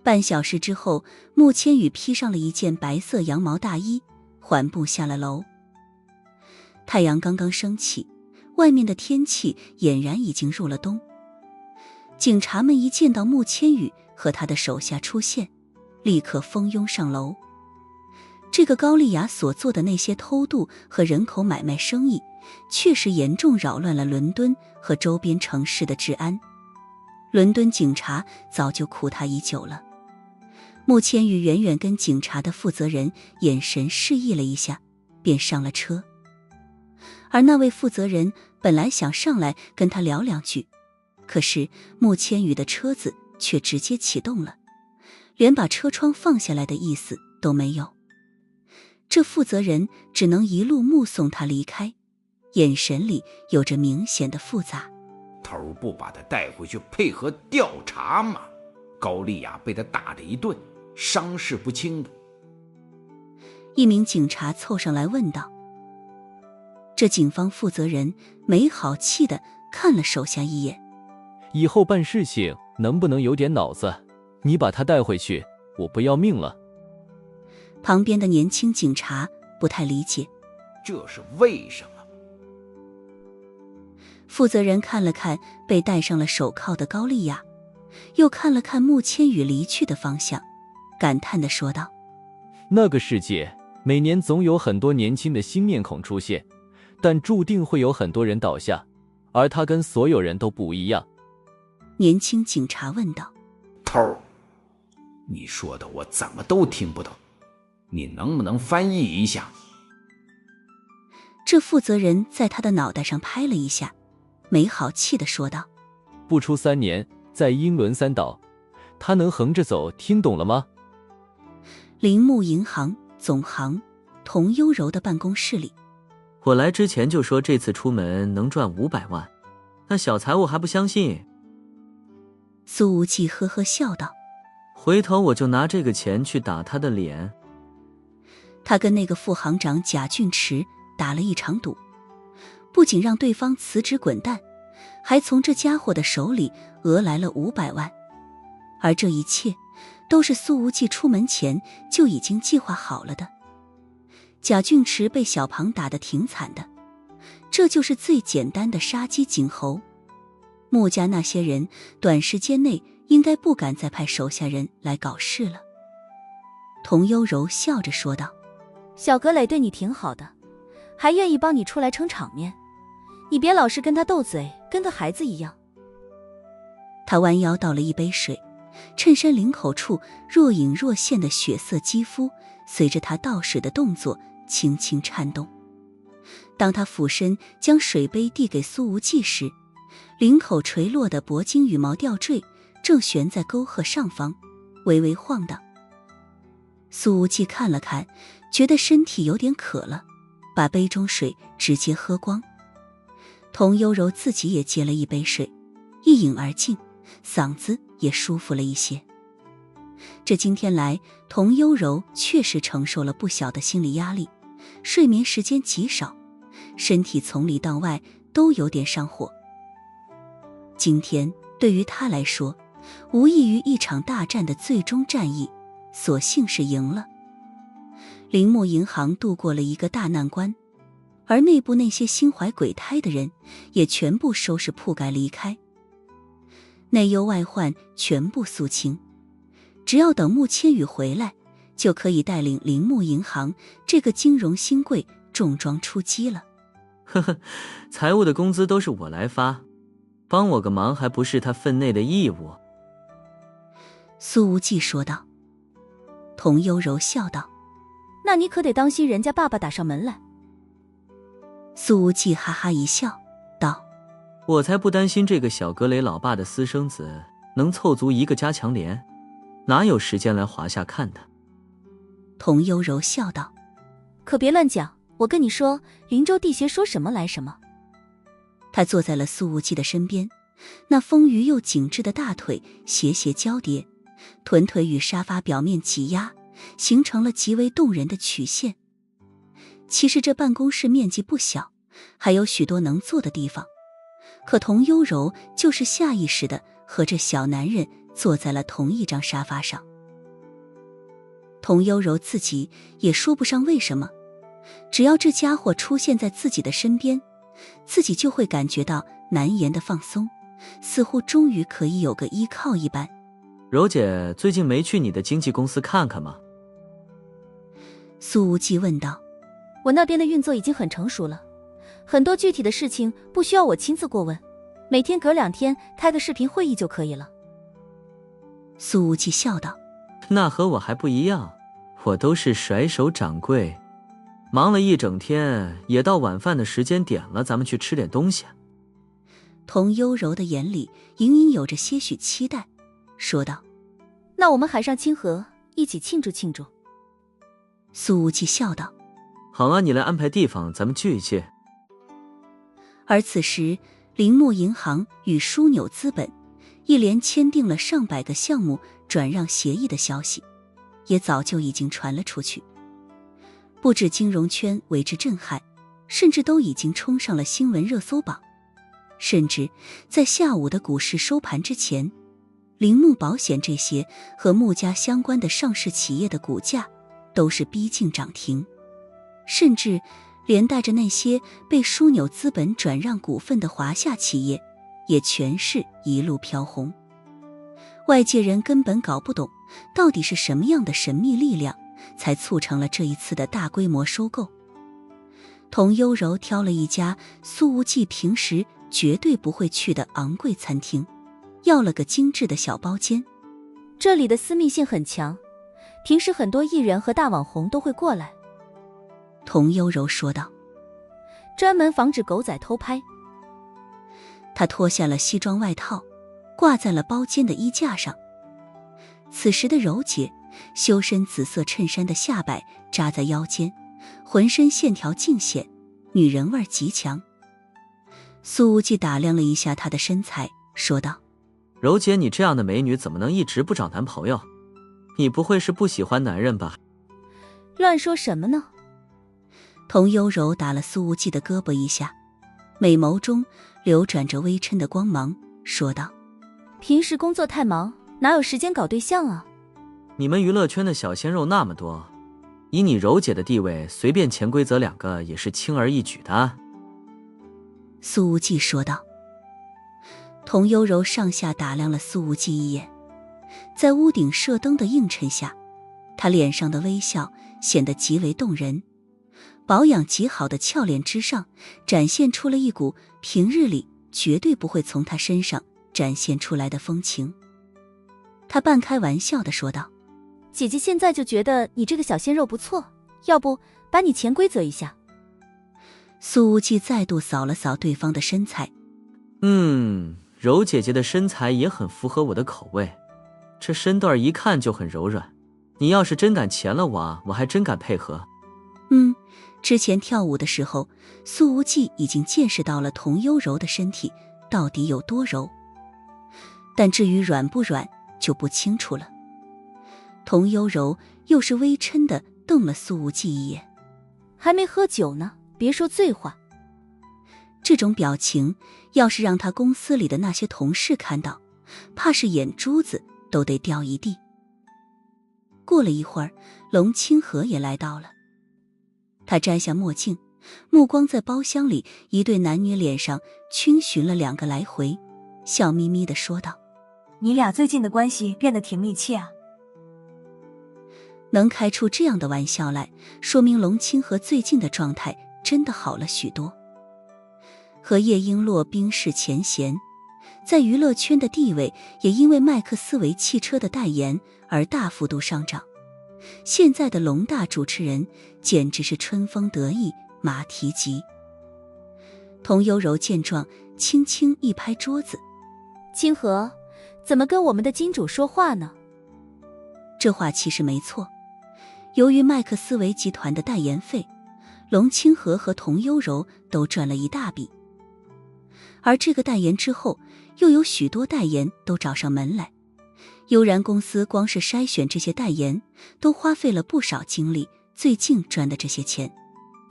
半小时之后，穆千羽披上了一件白色羊毛大衣，缓步下了楼。太阳刚刚升起，外面的天气俨然已经入了冬。警察们一见到穆千羽和他的手下出现，立刻蜂拥上楼。这个高丽雅所做的那些偷渡和人口买卖生意，确实严重扰乱了伦敦和周边城市的治安。伦敦警察早就苦他已久了。穆千羽远远跟警察的负责人眼神示意了一下，便上了车。而那位负责人本来想上来跟他聊两句，可是穆千羽的车子却直接启动了，连把车窗放下来的意思都没有。这负责人只能一路目送他离开，眼神里有着明显的复杂。头不把他带回去配合调查吗？高丽雅被他打了一顿，伤势不轻的。一名警察凑上来问道。这警方负责人没好气地看了手下一眼：以后办事情能不能有点脑子？你把他带回去，我不要命了。旁边的年轻警察不太理解：这是为什么？负责人看了看被戴上了手铐的高丽雅，又看了看穆千羽离去的方向，感叹地说道：那个世界每年总有很多年轻的新面孔出现，但注定会有很多人倒下，而他跟所有人都不一样。年轻警察问道：头，你说的我怎么都听不懂，你能不能翻译一下？这负责人在他的脑袋上拍了一下，没好气地说道：不出3年，在英伦三岛，他能横着走，听懂了吗？铃木银行总行童优柔的办公室里，我来之前就说这次出门能赚500万，那小财务还不相信。苏无忌呵呵笑道：回头我就拿这个钱去打他的脸。他跟那个副行长贾俊池打了一场赌，不仅让对方辞职滚蛋，还从这家伙的手里讹来了500万。而这一切都是苏无忌出门前就已经计划好了的。贾俊池被小庞打得挺惨的，这就是最简单的杀鸡儆猴。穆家那些人短时间内应该不敢再派手下人来搞事了。童优柔笑着说道：小葛磊对你挺好的，还愿意帮你出来撑场面。你别老是跟他斗嘴，跟个孩子一样。他弯腰倒了一杯水，衬衫领口处若隐若现的血色肌肤随着他倒水的动作轻轻颤动。当他俯身将水杯递给苏无忌时，领口垂落的铂金羽毛吊坠正悬在沟壑上方，微微晃荡。苏无忌看了看，觉得身体有点渴了，把杯中水直接喝光。童幽柔自己也接了一杯水，一饮而尽，嗓子也舒服了一些。这今天来，童幽柔确实承受了不小的心理压力，睡眠时间极少，身体从里到外都有点上火。今天对于他来说，无异于一场大战的最终战役，所幸是赢了。铃木银行度过了一个大难关，而内部那些心怀鬼胎的人也全部收拾铺盖离开，内忧外患全部肃清。只要等穆千羽回来，就可以带领铃木银行这个金融新贵重装出击了。呵呵，财务的工资都是我来发，帮我个忙还不是他分内的义务。苏无忌说道。童幽柔笑道：那你可得当心人家爸爸打上门来。苏无忌哈哈一笑道：我才不担心这个小格雷老爸的私生子能凑足一个加强连，哪有时间来华夏看他。童幽柔笑道：可别乱讲，我跟你说，云州地协说什么来什么。他坐在了苏无忌的身边，那丰腴又紧致的大腿斜斜交叠，臀腿与沙发表面挤压，形成了极为动人的曲线。其实这办公室面积不小，还有许多能坐的地方，可童幽柔就是下意识地和这小男人坐在了同一张沙发上。童幽柔自己也说不上为什么，只要这家伙出现在自己的身边，自己就会感觉到难言的放松，似乎终于可以有个依靠一般。柔姐最近没去你的经纪公司看看吗？苏无忌问道。我那边的运作已经很成熟了，很多具体的事情不需要我亲自过问，每天隔2天开个视频会议就可以了。苏无忌笑道：那和我还不一样，我都是甩手掌柜，忙了一整天，也到晚饭的时间点了，咱们去吃点东西。童幽柔的眼里隐隐有着些许期待，说道：那我们海上清河，一起庆祝庆祝。苏无忌笑道：好啊，你来安排地方，咱们聚一聚。而此时，铃木银行与枢纽资本一连签订了上百个项目转让协议的消息，也早就已经传了出去。不止金融圈为之震撼，甚至都已经冲上了新闻热搜榜。甚至在下午的股市收盘之前，铃木保险这些和穆家相关的上市企业的股价都是逼近涨停，甚至连带着那些被枢纽资本转让股份的华夏企业也全是一路飘红。外界人根本搞不懂到底是什么样的神秘力量才促成了这一次的大规模收购。童幽柔挑了一家苏无忌平时绝对不会去的昂贵餐厅，要了个精致的小包间。这里的私密性很强，平时很多艺人和大网红都会过来。童幽柔说道，专门防止狗仔偷拍。他脱下了西装外套，挂在了包间的衣架上。此时的柔姐，修身紫色衬衫的下摆扎在腰间，浑身线条尽显，女人味极强。苏无忌打量了一下她的身材，说道：柔姐，你这样的美女怎么能一直不找男朋友？你不会是不喜欢男人吧？乱说什么呢？童幽柔打了苏无忌的胳膊一下，美眸中流转着微嗔的光芒，说道：平时工作太忙，哪有时间搞对象啊？你们娱乐圈的小鲜肉那么多，以你柔姐的地位，随便潜规则2个也是轻而易举的。苏无忌说道。童幽柔上下打量了苏无忌一眼，在屋顶射灯的映衬下，他脸上的微笑显得极为动人，保养极好的俏脸之上展现出了一股平日里绝对不会从他身上展现出来的风情。他半开玩笑地说道：姐姐现在就觉得你这个小鲜肉不错，要不把你潜规则一下。苏无忌再度扫了扫对方的身材，柔姐姐的身材也很符合我的口味，这身段一看就很柔软，你要是真敢潜了我还真敢配合。之前跳舞的时候，苏无忌已经见识到了童幽柔的身体到底有多柔，但至于软不软就不清楚了。童幽柔又是微嗔地瞪了苏无忌一眼，还没喝酒呢，别说醉话。这种表情要是让他公司里的那些同事看到，怕是眼珠子都得掉一地。过了一会儿，龙清河也来到了，他摘下墨镜，目光在包厢里一对男女脸上逡巡了2个来回，笑眯眯地说道：你俩最近的关系变得挺密切啊。能开出这样的玩笑来，说明龙清河最近的状态真的好了许多。和叶璎珞冰释前嫌，在娱乐圈的地位也因为麦克斯韦汽车的代言而大幅度上涨。现在的龙大主持人简直是春风得意马蹄疾。童幽柔见状，轻轻一拍桌子：清河，怎么跟我们的金主说话呢？这话其实没错，由于麦克斯韦集团的代言费，龙清河和童幽柔都赚了一大笔。而这个代言之后，又有许多代言都找上门来。悠然公司光是筛选这些代言，都花费了不少精力。最近赚的这些钱，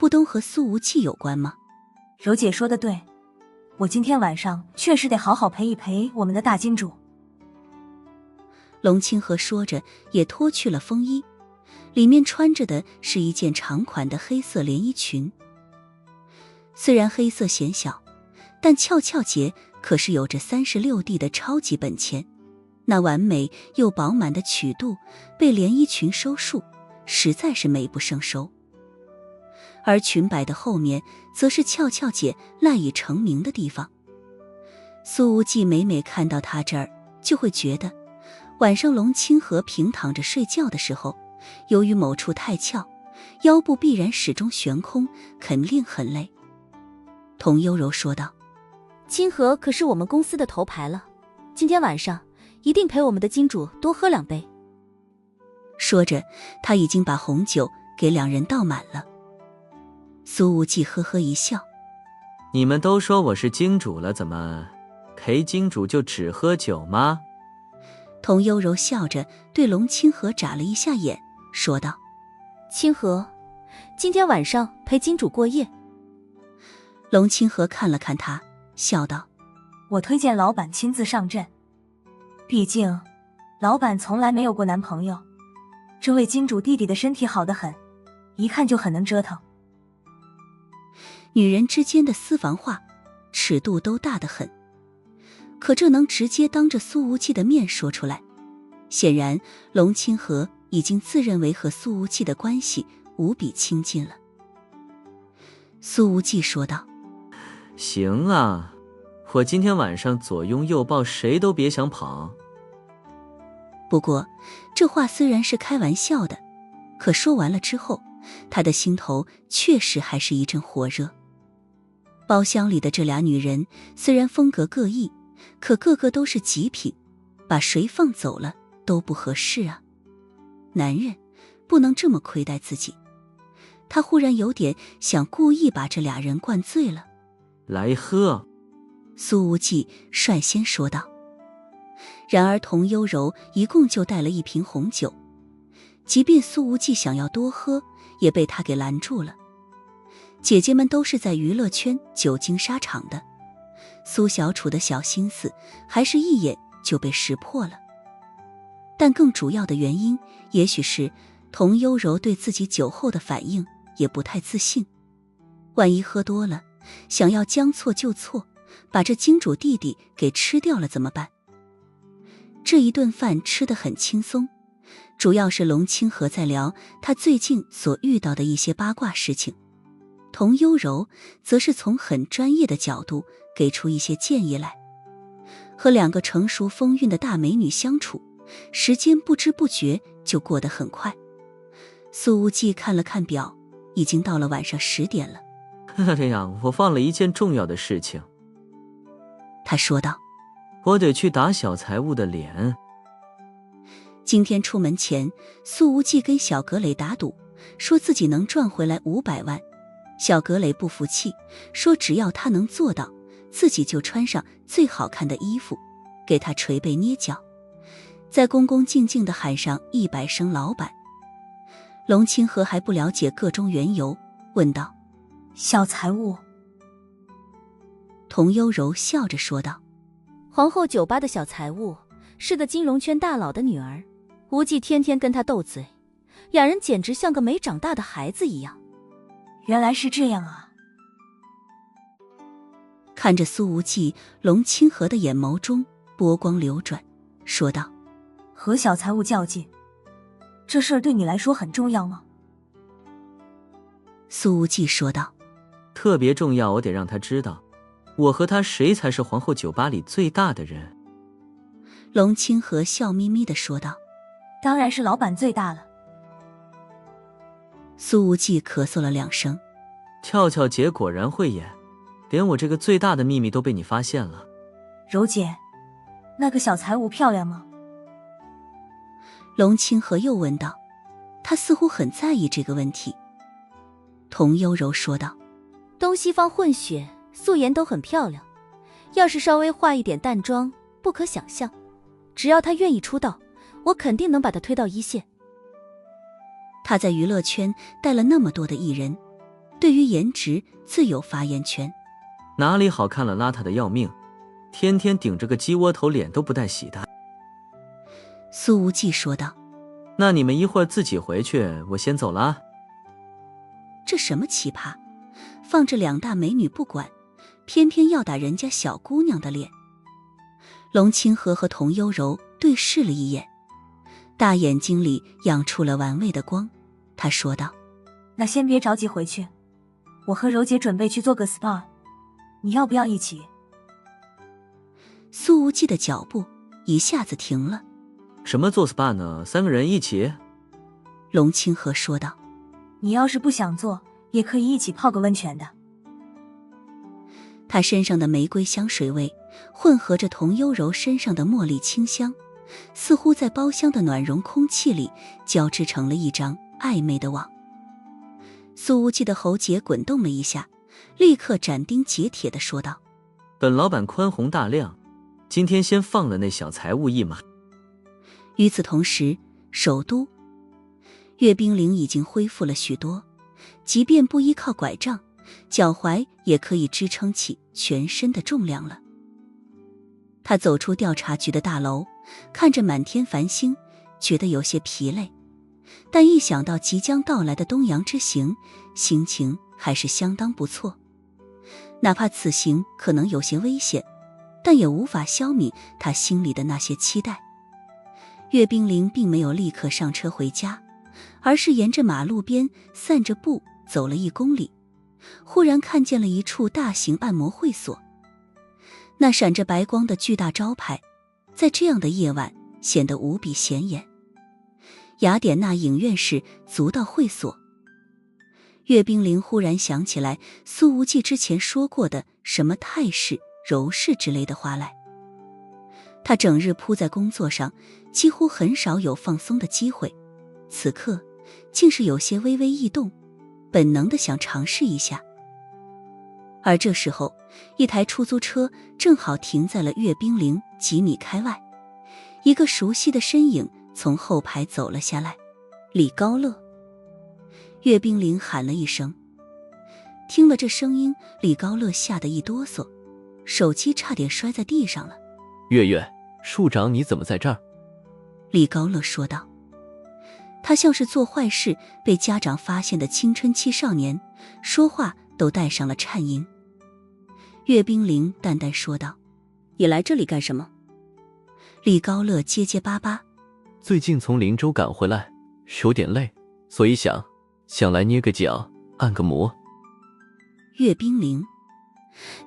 不都和苏无忌有关吗？柔姐说的对，我今天晚上确实得好好陪一陪我们的大金主。龙清河说着，也脱去了风衣，里面穿着的是一件长款的黑色连衣裙。虽然黑色显小，但翘翘节可是有着36D 的超级本钱，那完美又饱满的曲度被连衣裙收束，实在是美不胜收。而裙摆的后面则是翘翘姐赖以成名的地方。苏无忌每看到她这儿，就会觉得晚上龙清河平躺着睡觉的时候，由于某处太翘，腰部必然始终悬空，肯定很累。童幽柔说道：清河可是我们公司的头牌了，今天晚上一定陪我们的金主多喝2杯。说着，他已经把红酒给2人倒满了。苏无忌呵呵一笑：你们都说我是金主了，怎么陪金主就只喝酒吗？童幽柔笑着对龙清河眨了一下眼，说道：清河，今天晚上陪金主过夜。龙清河看了看他，笑道：我推荐老板亲自上阵，毕竟老板从来没有过男朋友，这位金主弟弟的身体好得很，一看就很能折腾。女人之间的私房话尺度都大得很，可这能直接当着苏无忌的面说出来，显然龙清河已经自认为和苏无忌的关系无比亲近了。苏无忌说道：行啊，我今天晚上左拥右抱谁都别想跑。不过这话虽然是开玩笑的，可说完了之后，他的心头确实还是一阵火热。包厢里的这俩女人虽然风格各异，可个个都是极品，把谁放走了都不合适啊。男人不能这么亏待自己。他忽然有点想故意把这俩人灌醉了。来喝，苏无忌率先说道。然而童幽柔一共就带了1瓶红酒，即便苏无忌想要多喝，也被他给拦住了。姐姐们都是在娱乐圈久经沙场的，苏小楚的小心思还是一眼就被识破了。但更主要的原因，也许是童幽柔对自己酒后的反应也不太自信，万一喝多了，想要将错就错，把这金主弟弟给吃掉了怎么办？这一顿饭吃得很轻松，主要是龙清河在聊他最近所遇到的一些八卦事情，童优柔则是从很专业的角度给出一些建议来。和2个成熟风韵的大美女相处，时间不知不觉就过得很快。苏无忌看了看表，已经到了晚上10点了。这样，我忘了一件重要的事情。他说道：我得去打小财物的脸。今天出门前，苏无忌跟小葛磊打赌，说自己能赚回来500万。小葛磊不服气，说只要他能做到，自己就穿上最好看的衣服，给他捶背捏脚，再恭恭敬敬地喊上100声老板。龙清河还不了解个中缘由，问道：小财物？童优柔笑着说道：皇后酒吧的小财物，是个金融圈大佬的女儿，无忌天天跟她斗嘴，两人简直像个没长大的孩子一样。原来是这样啊。看着苏无忌，龙清河的眼眸中波光流转，说道：和小财物较劲，这事儿对你来说很重要吗？苏无忌说道：特别重要，我得让他知道，我和他谁才是皇后酒吧里最大的人。龙清河笑眯眯地说道：当然是老板最大了。苏无忌咳嗽了2声：俏俏姐果然会演，连我这个最大的秘密都被你发现了。柔姐，那个小财物漂亮吗？龙清河又问道，他似乎很在意这个问题。童优柔说道：东西方混血，素颜都很漂亮，要是稍微化一点淡妆，不可想象。只要她愿意出道，我肯定能把她推到1线。他在娱乐圈带了那么多的艺人，对于颜值自有发言权。哪里好看了，邋遢的要命，天天顶着个鸡窝头，脸都不带洗的。苏无忌说道：那你们一会儿自己回去，我先走了。这什么奇葩，放着2大美女不管，偏偏要打人家小姑娘的脸。龙清河和童优柔对视了一眼，大眼睛里漾出了玩味的光。他说道：那先别着急回去，我和柔姐准备去做个 SPA， 你要不要一起？苏无忌的脚步一下子停了。什么做 SPA 呢？3个人一起？龙清河说道：你要是不想做，也可以一起泡个温泉的。他身上的玫瑰香水味混合着童优柔身上的茉莉清香，似乎在包厢的暖融空气里交织成了一张暧昧的网。苏无忌的喉结滚动了一下，立刻斩钉截铁地说道：本老板宽宏大量，今天先放了那小财物一马。与此同时，首都岳冰凌已经恢复了许多，即便不依靠拐杖，脚踝也可以支撑起全身的重量了。他走出调查局的大楼，看着满天繁星，觉得有些疲累，但一想到即将到来的东洋之行，心情还是相当不错。哪怕此行可能有些危险，但也无法消弭他心里的那些期待。岳冰凌并没有立刻上车回家，而是沿着马路边散着步走了1公里，忽然看见了一处大型按摩会所。那闪着白光的巨大招牌，在这样的夜晚显得无比显眼。雅典娜影院式足道会所。岳冰凌忽然想起来苏无忌之前说过的什么泰式、柔式之类的话来。他整日扑在工作上，几乎很少有放松的机会，此刻竟是有些微微异动，本能的想尝试一下。而这时候，一台出租车正好停在了岳冰凌几米开外，一个熟悉的身影从后排走了下来，李高乐。岳冰凌喊了一声，听了这声音，李高乐吓得一哆嗦，手机差点摔在地上了。月月，处长你怎么在这儿？李高乐说道。他像是做坏事被家长发现的青春期少年，说话都带上了颤音。岳冰凌淡淡说道：你来这里干什么？李高乐结结巴巴：最近从林州赶回来，有点累，所以想来捏个脚，按个摩。岳冰凌，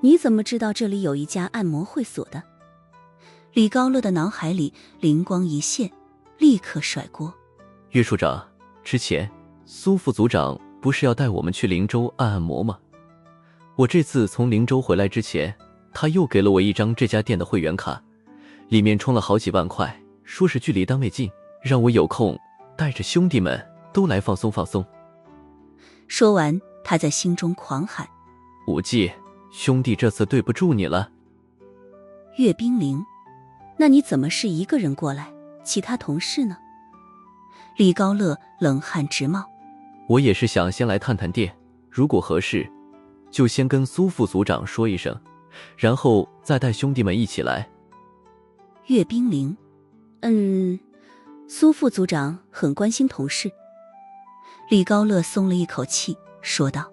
你怎么知道这里有一家按摩会所的？李高乐的脑海里灵光一现，立刻甩锅。岳处长，之前苏副组长不是要带我们去灵州按摩吗？我这次从灵州回来之前，他又给了我一张这家店的会员卡，里面充了好几万块，说是距离单位近，让我有空带着兄弟们都来放松放松。说完，他在心中狂喊：无忌，兄弟这次对不住你了。岳冰凌，那你怎么是一个人过来？其他同事呢？李高乐冷汗直冒。我也是想先来探探店，如果合适，就先跟苏副组长说一声，然后再带兄弟们一起来。岳冰凌，苏副组长很关心同事。李高乐松了一口气，说道：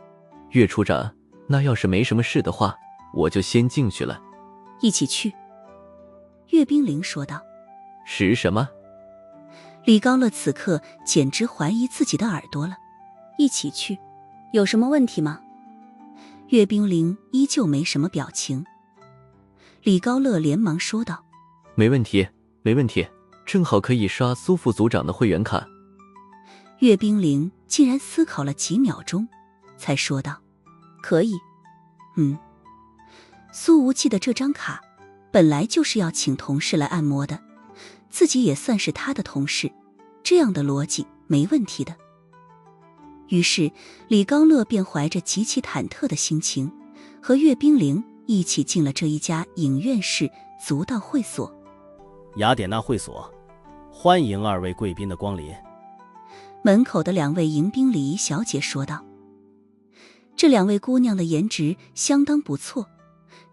岳处长，那要是没什么事的话，我就先进去了。一起去。岳冰凌说道。是什么？李高乐此刻简直怀疑自己的耳朵了。一起去，有什么问题吗？岳冰凌依旧没什么表情。李高乐连忙说道：没问题，没问题，正好可以刷苏副组长的会员卡。岳冰凌竟然思考了几秒钟，才说道：可以。苏无忌的这张卡本来就是要请同事来按摩的，自己也算是他的同事，这样的逻辑没问题的。于是李高乐便怀着极其忐忑的心情，和岳冰凌一起进了这一家影院式足道会所。雅典娜会所，欢迎2位贵宾的光临。门口的2位迎宾礼仪小姐说道。这2位姑娘的颜值相当不错，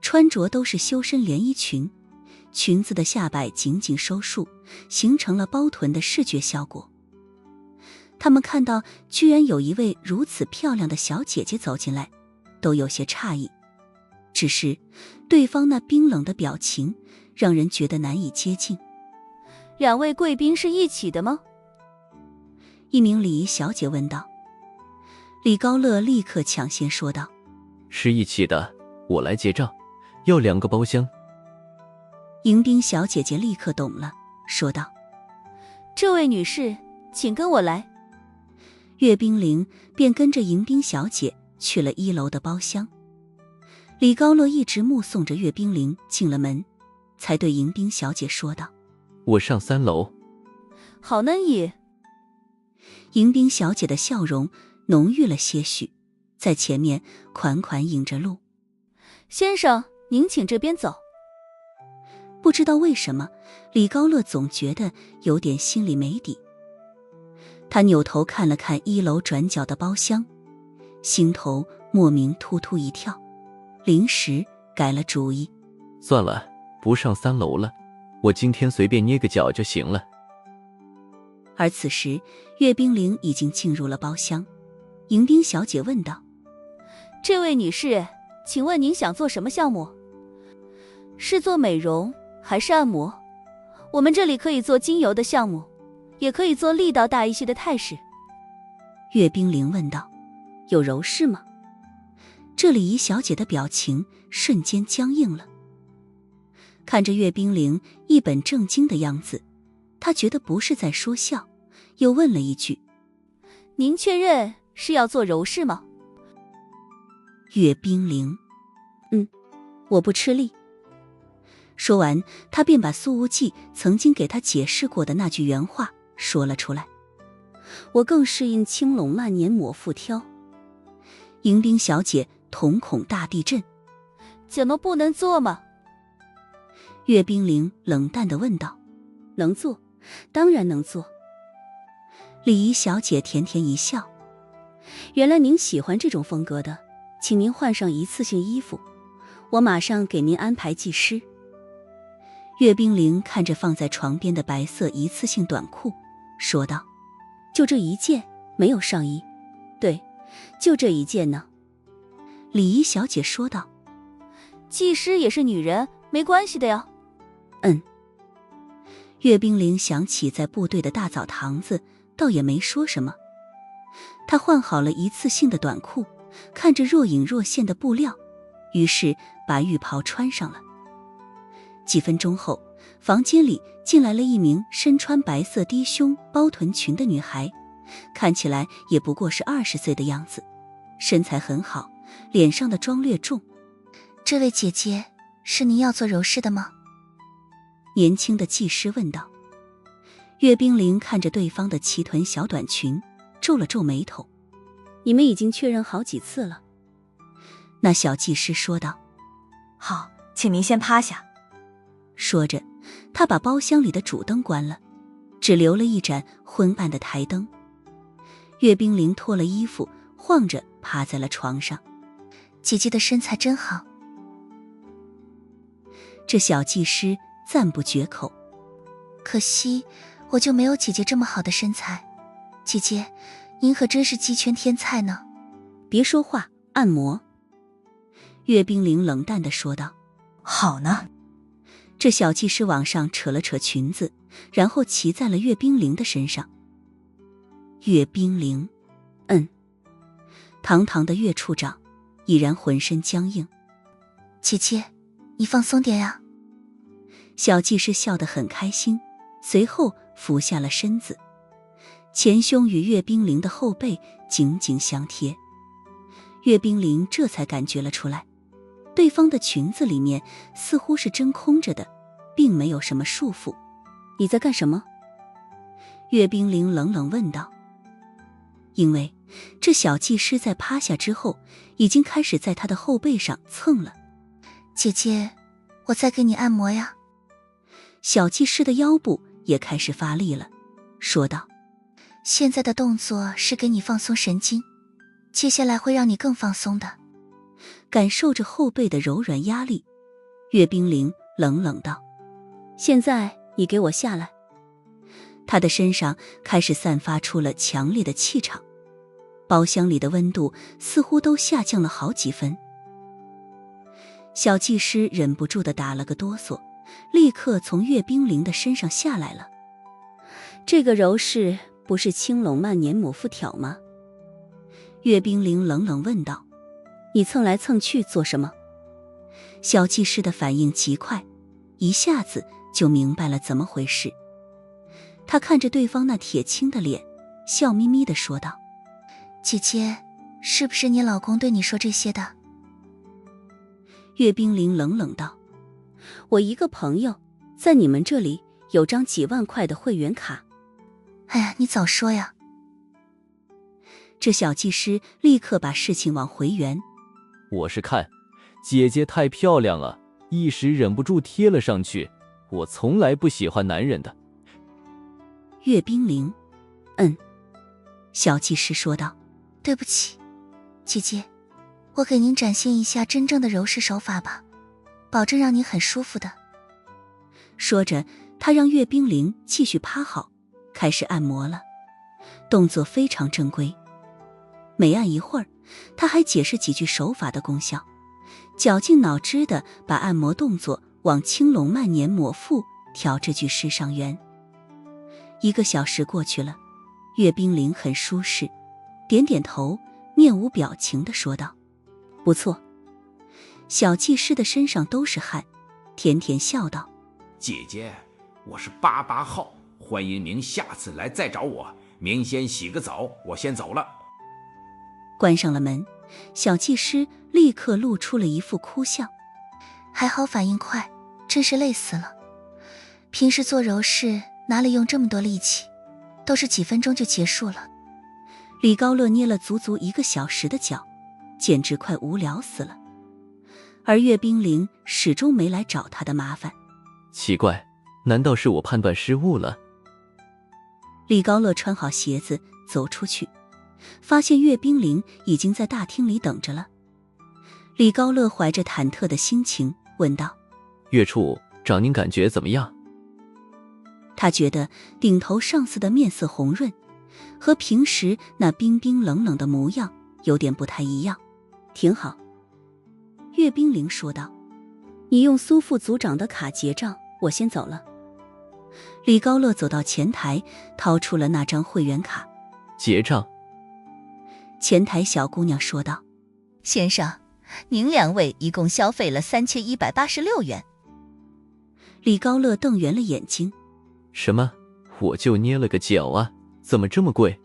穿着都是修身连衣裙，裙子的下摆紧紧收束，形成了包臀的视觉效果。他们看到居然有一位如此漂亮的小姐姐走进来，都有些诧异。只是对方那冰冷的表情让人觉得难以接近。2位贵宾是一起的吗？一名礼仪小姐问道。李高乐立刻抢先说道：是一起的，我来结账，要2个包厢。迎宾小姐姐立刻懂了，说道：这位女士，请跟我来。岳冰凌便跟着迎宾小姐去了1楼的包厢。李高乐一直目送着岳冰凌进了门，才对迎宾小姐说道：我上3楼。好呢也。迎宾小姐的笑容浓郁了些许，在前面款款引着路。先生，您请这边走。不知道为什么，李高乐总觉得有点心里没底。他扭头看了看1楼转角的包厢，心头莫名突突一跳，临时改了主意。算了，不上3楼了，我今天随便捏个脚就行了。而此时岳冰凌已经进入了包厢。迎宾小姐问道：这位女士，请问您想做什么项目？是做美容还是按摩？我们这里可以做精油的项目，也可以做力道大一些的泰式。岳冰凌问道：有柔式吗？这礼仪小姐的表情瞬间僵硬了。看着岳冰凌一本正经的样子，她觉得不是在说笑，又问了一句：您确认是要做柔式吗？岳冰凌：我不吃力。说完，他便把苏无忌曾经给他解释过的那句原话说了出来：我更适应青龙慢年抹腹挑。迎宾小姐瞳孔大地震：怎么不能做吗？岳冰凌冷淡地问道：能做，当然能做。礼仪小姐甜甜一笑：原来您喜欢这种风格的，请您换上一次性衣服，我马上给您安排技师。岳冰凌看着放在床边的白色一次性短裤，说道：就这一件，没有上衣。对，就这一件呢。礼仪小姐说道：技师也是女人，没关系的呀。岳冰凌想起在部队的大澡堂子，倒也没说什么。她换好了一次性的短裤，看着若隐若现的布料，于是把浴袍穿上了。几分钟后，房间里进来了一名身穿白色低胸包臀裙的女孩，看起来也不过是20岁的样子，身材很好，脸上的妆略重。这位姐姐，是您要做柔式的吗？年轻的技师问道。岳冰凌看着对方的齐臀小短裙，皱了皱眉头。你们已经确认好几次了。那小技师说道。好，请您先趴下。说着，他把包厢里的主灯关了，只留了一盏昏暗的台灯。岳冰凌脱了衣服，晃着趴在了床上。姐姐的身材真好。这小技师赞不绝口。可惜我就没有姐姐这么好的身材。姐姐，您可真是鸡圈天菜呢。别说话，按摩。岳冰凌冷淡地说道。好呢。这小技师往上扯了扯裙子，然后骑在了岳冰凌的身上。岳冰凌，堂堂的岳处长已然浑身僵硬。姐姐，你放松点呀。小技师笑得很开心，随后俯下了身子，前胸与岳冰凌的后背紧紧相贴。岳冰凌这才感觉了出来，对方的裙子里面似乎是真空着的，并没有什么束缚。你在干什么？岳冰凌冷冷问道。因为这小技师在趴下之后，已经开始在他的后背上蹭了。姐姐，我在给你按摩呀。小技师的腰部也开始发力了，说道。现在的动作是给你放松神经，接下来会让你更放松的。感受着后背的柔软压力，岳冰凌冷冷道。现在你给我下来。他的身上开始散发出了强烈的气场，包厢里的温度似乎都下降了好几分。小技师忍不住地打了个哆嗦，立刻从岳冰凌的身上下来了。这个柔式不是青龙慢捻抹腹挑吗？岳冰凌冷冷问道。你蹭来蹭去做什么？小技师的反应极快，一下子就明白了怎么回事。他看着对方那铁青的脸，笑眯眯地说道。姐姐，是不是你老公对你说这些的？岳冰凌冷冷道。我一个朋友在你们这里有张几万块的会员卡。哎呀，你早说呀。这小技师立刻把事情往回圆。我是看姐姐太漂亮了，一时忍不住贴了上去。我从来不喜欢男人的。岳冰凌，小技师说道。对不起，姐姐，我给您展现一下真正的柔式手法吧，保证让您很舒服的。说着，他让岳冰凌继续趴好，开始按摩了，动作非常正规。每按一会儿，他还解释几句手法的功效，绞尽脑汁地把按摩动作往青龙慢捻抹腹挑这句诗上圆。1个小时过去了，岳冰凌很舒适，点点头，面无表情地说道。不错。小技师的身上都是汗，甜甜笑道。姐姐，我是88号，欢迎您下次来再找我。明先洗个澡，我先走了。关上了门，小技师立刻露出了一副哭相。还好反应快，真是累死了。平时做柔式哪里用这么多力气，都是几分钟就结束了。李高乐捏了足足1个小时的脚，简直快无聊死了。而岳冰凌始终没来找他的麻烦。奇怪，难道是我判断失误了？李高乐穿好鞋子走出去，发现岳冰凌已经在大厅里等着了。李高乐怀着忐忑的心情问道：岳处长，您感觉怎么样？他觉得顶头上司的面色红润，和平时那冰冰冷冷的模样有点不太一样。挺好。岳冰凌说道。你用苏副组长的卡结账，我先走了。李高乐走到前台，掏出了那张会员卡。结账。前台小姑娘说道。先生，您2位一共消费了3186元。李高乐瞪圆了眼睛。什么？我就捏了个脚啊，怎么这么贵？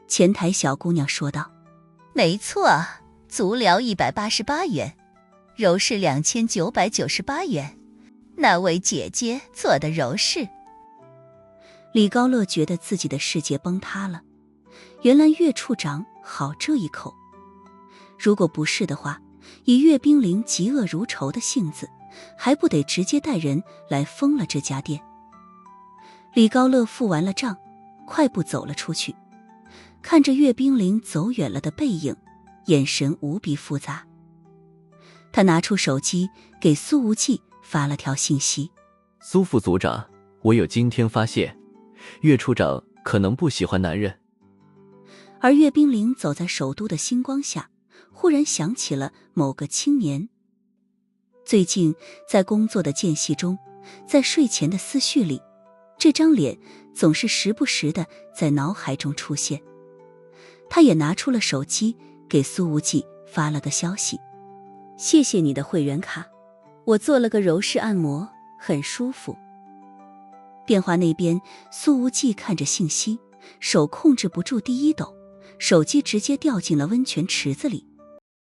前台小姑娘说道。没错，足疗188元，柔式2998元，那位姐姐做的柔式。李高乐觉得自己的世界崩塌了，原来岳处长好这一口。如果不是的话，以岳冰凌嫉恶如仇的性子，还不得直接带人来封了这家店。李高乐付完了账，快步走了出去，看着岳冰凌走远了的背影，眼神无比复杂。他拿出手机给苏无忌发了条信息：苏副组长，我有今天发现，岳处长可能不喜欢男人。而岳冰凌走在首都的星光下，忽然想起了某个青年。最近在工作的间隙中，在睡前的思绪里，这张脸总是时不时的在脑海中出现。他也拿出了手机给苏无忌发了个消息：谢谢你的会员卡，我做了个柔式按摩，很舒服。电话那边，苏无忌看着信息，手控制不住第一抖，手机直接掉进了温泉池子里，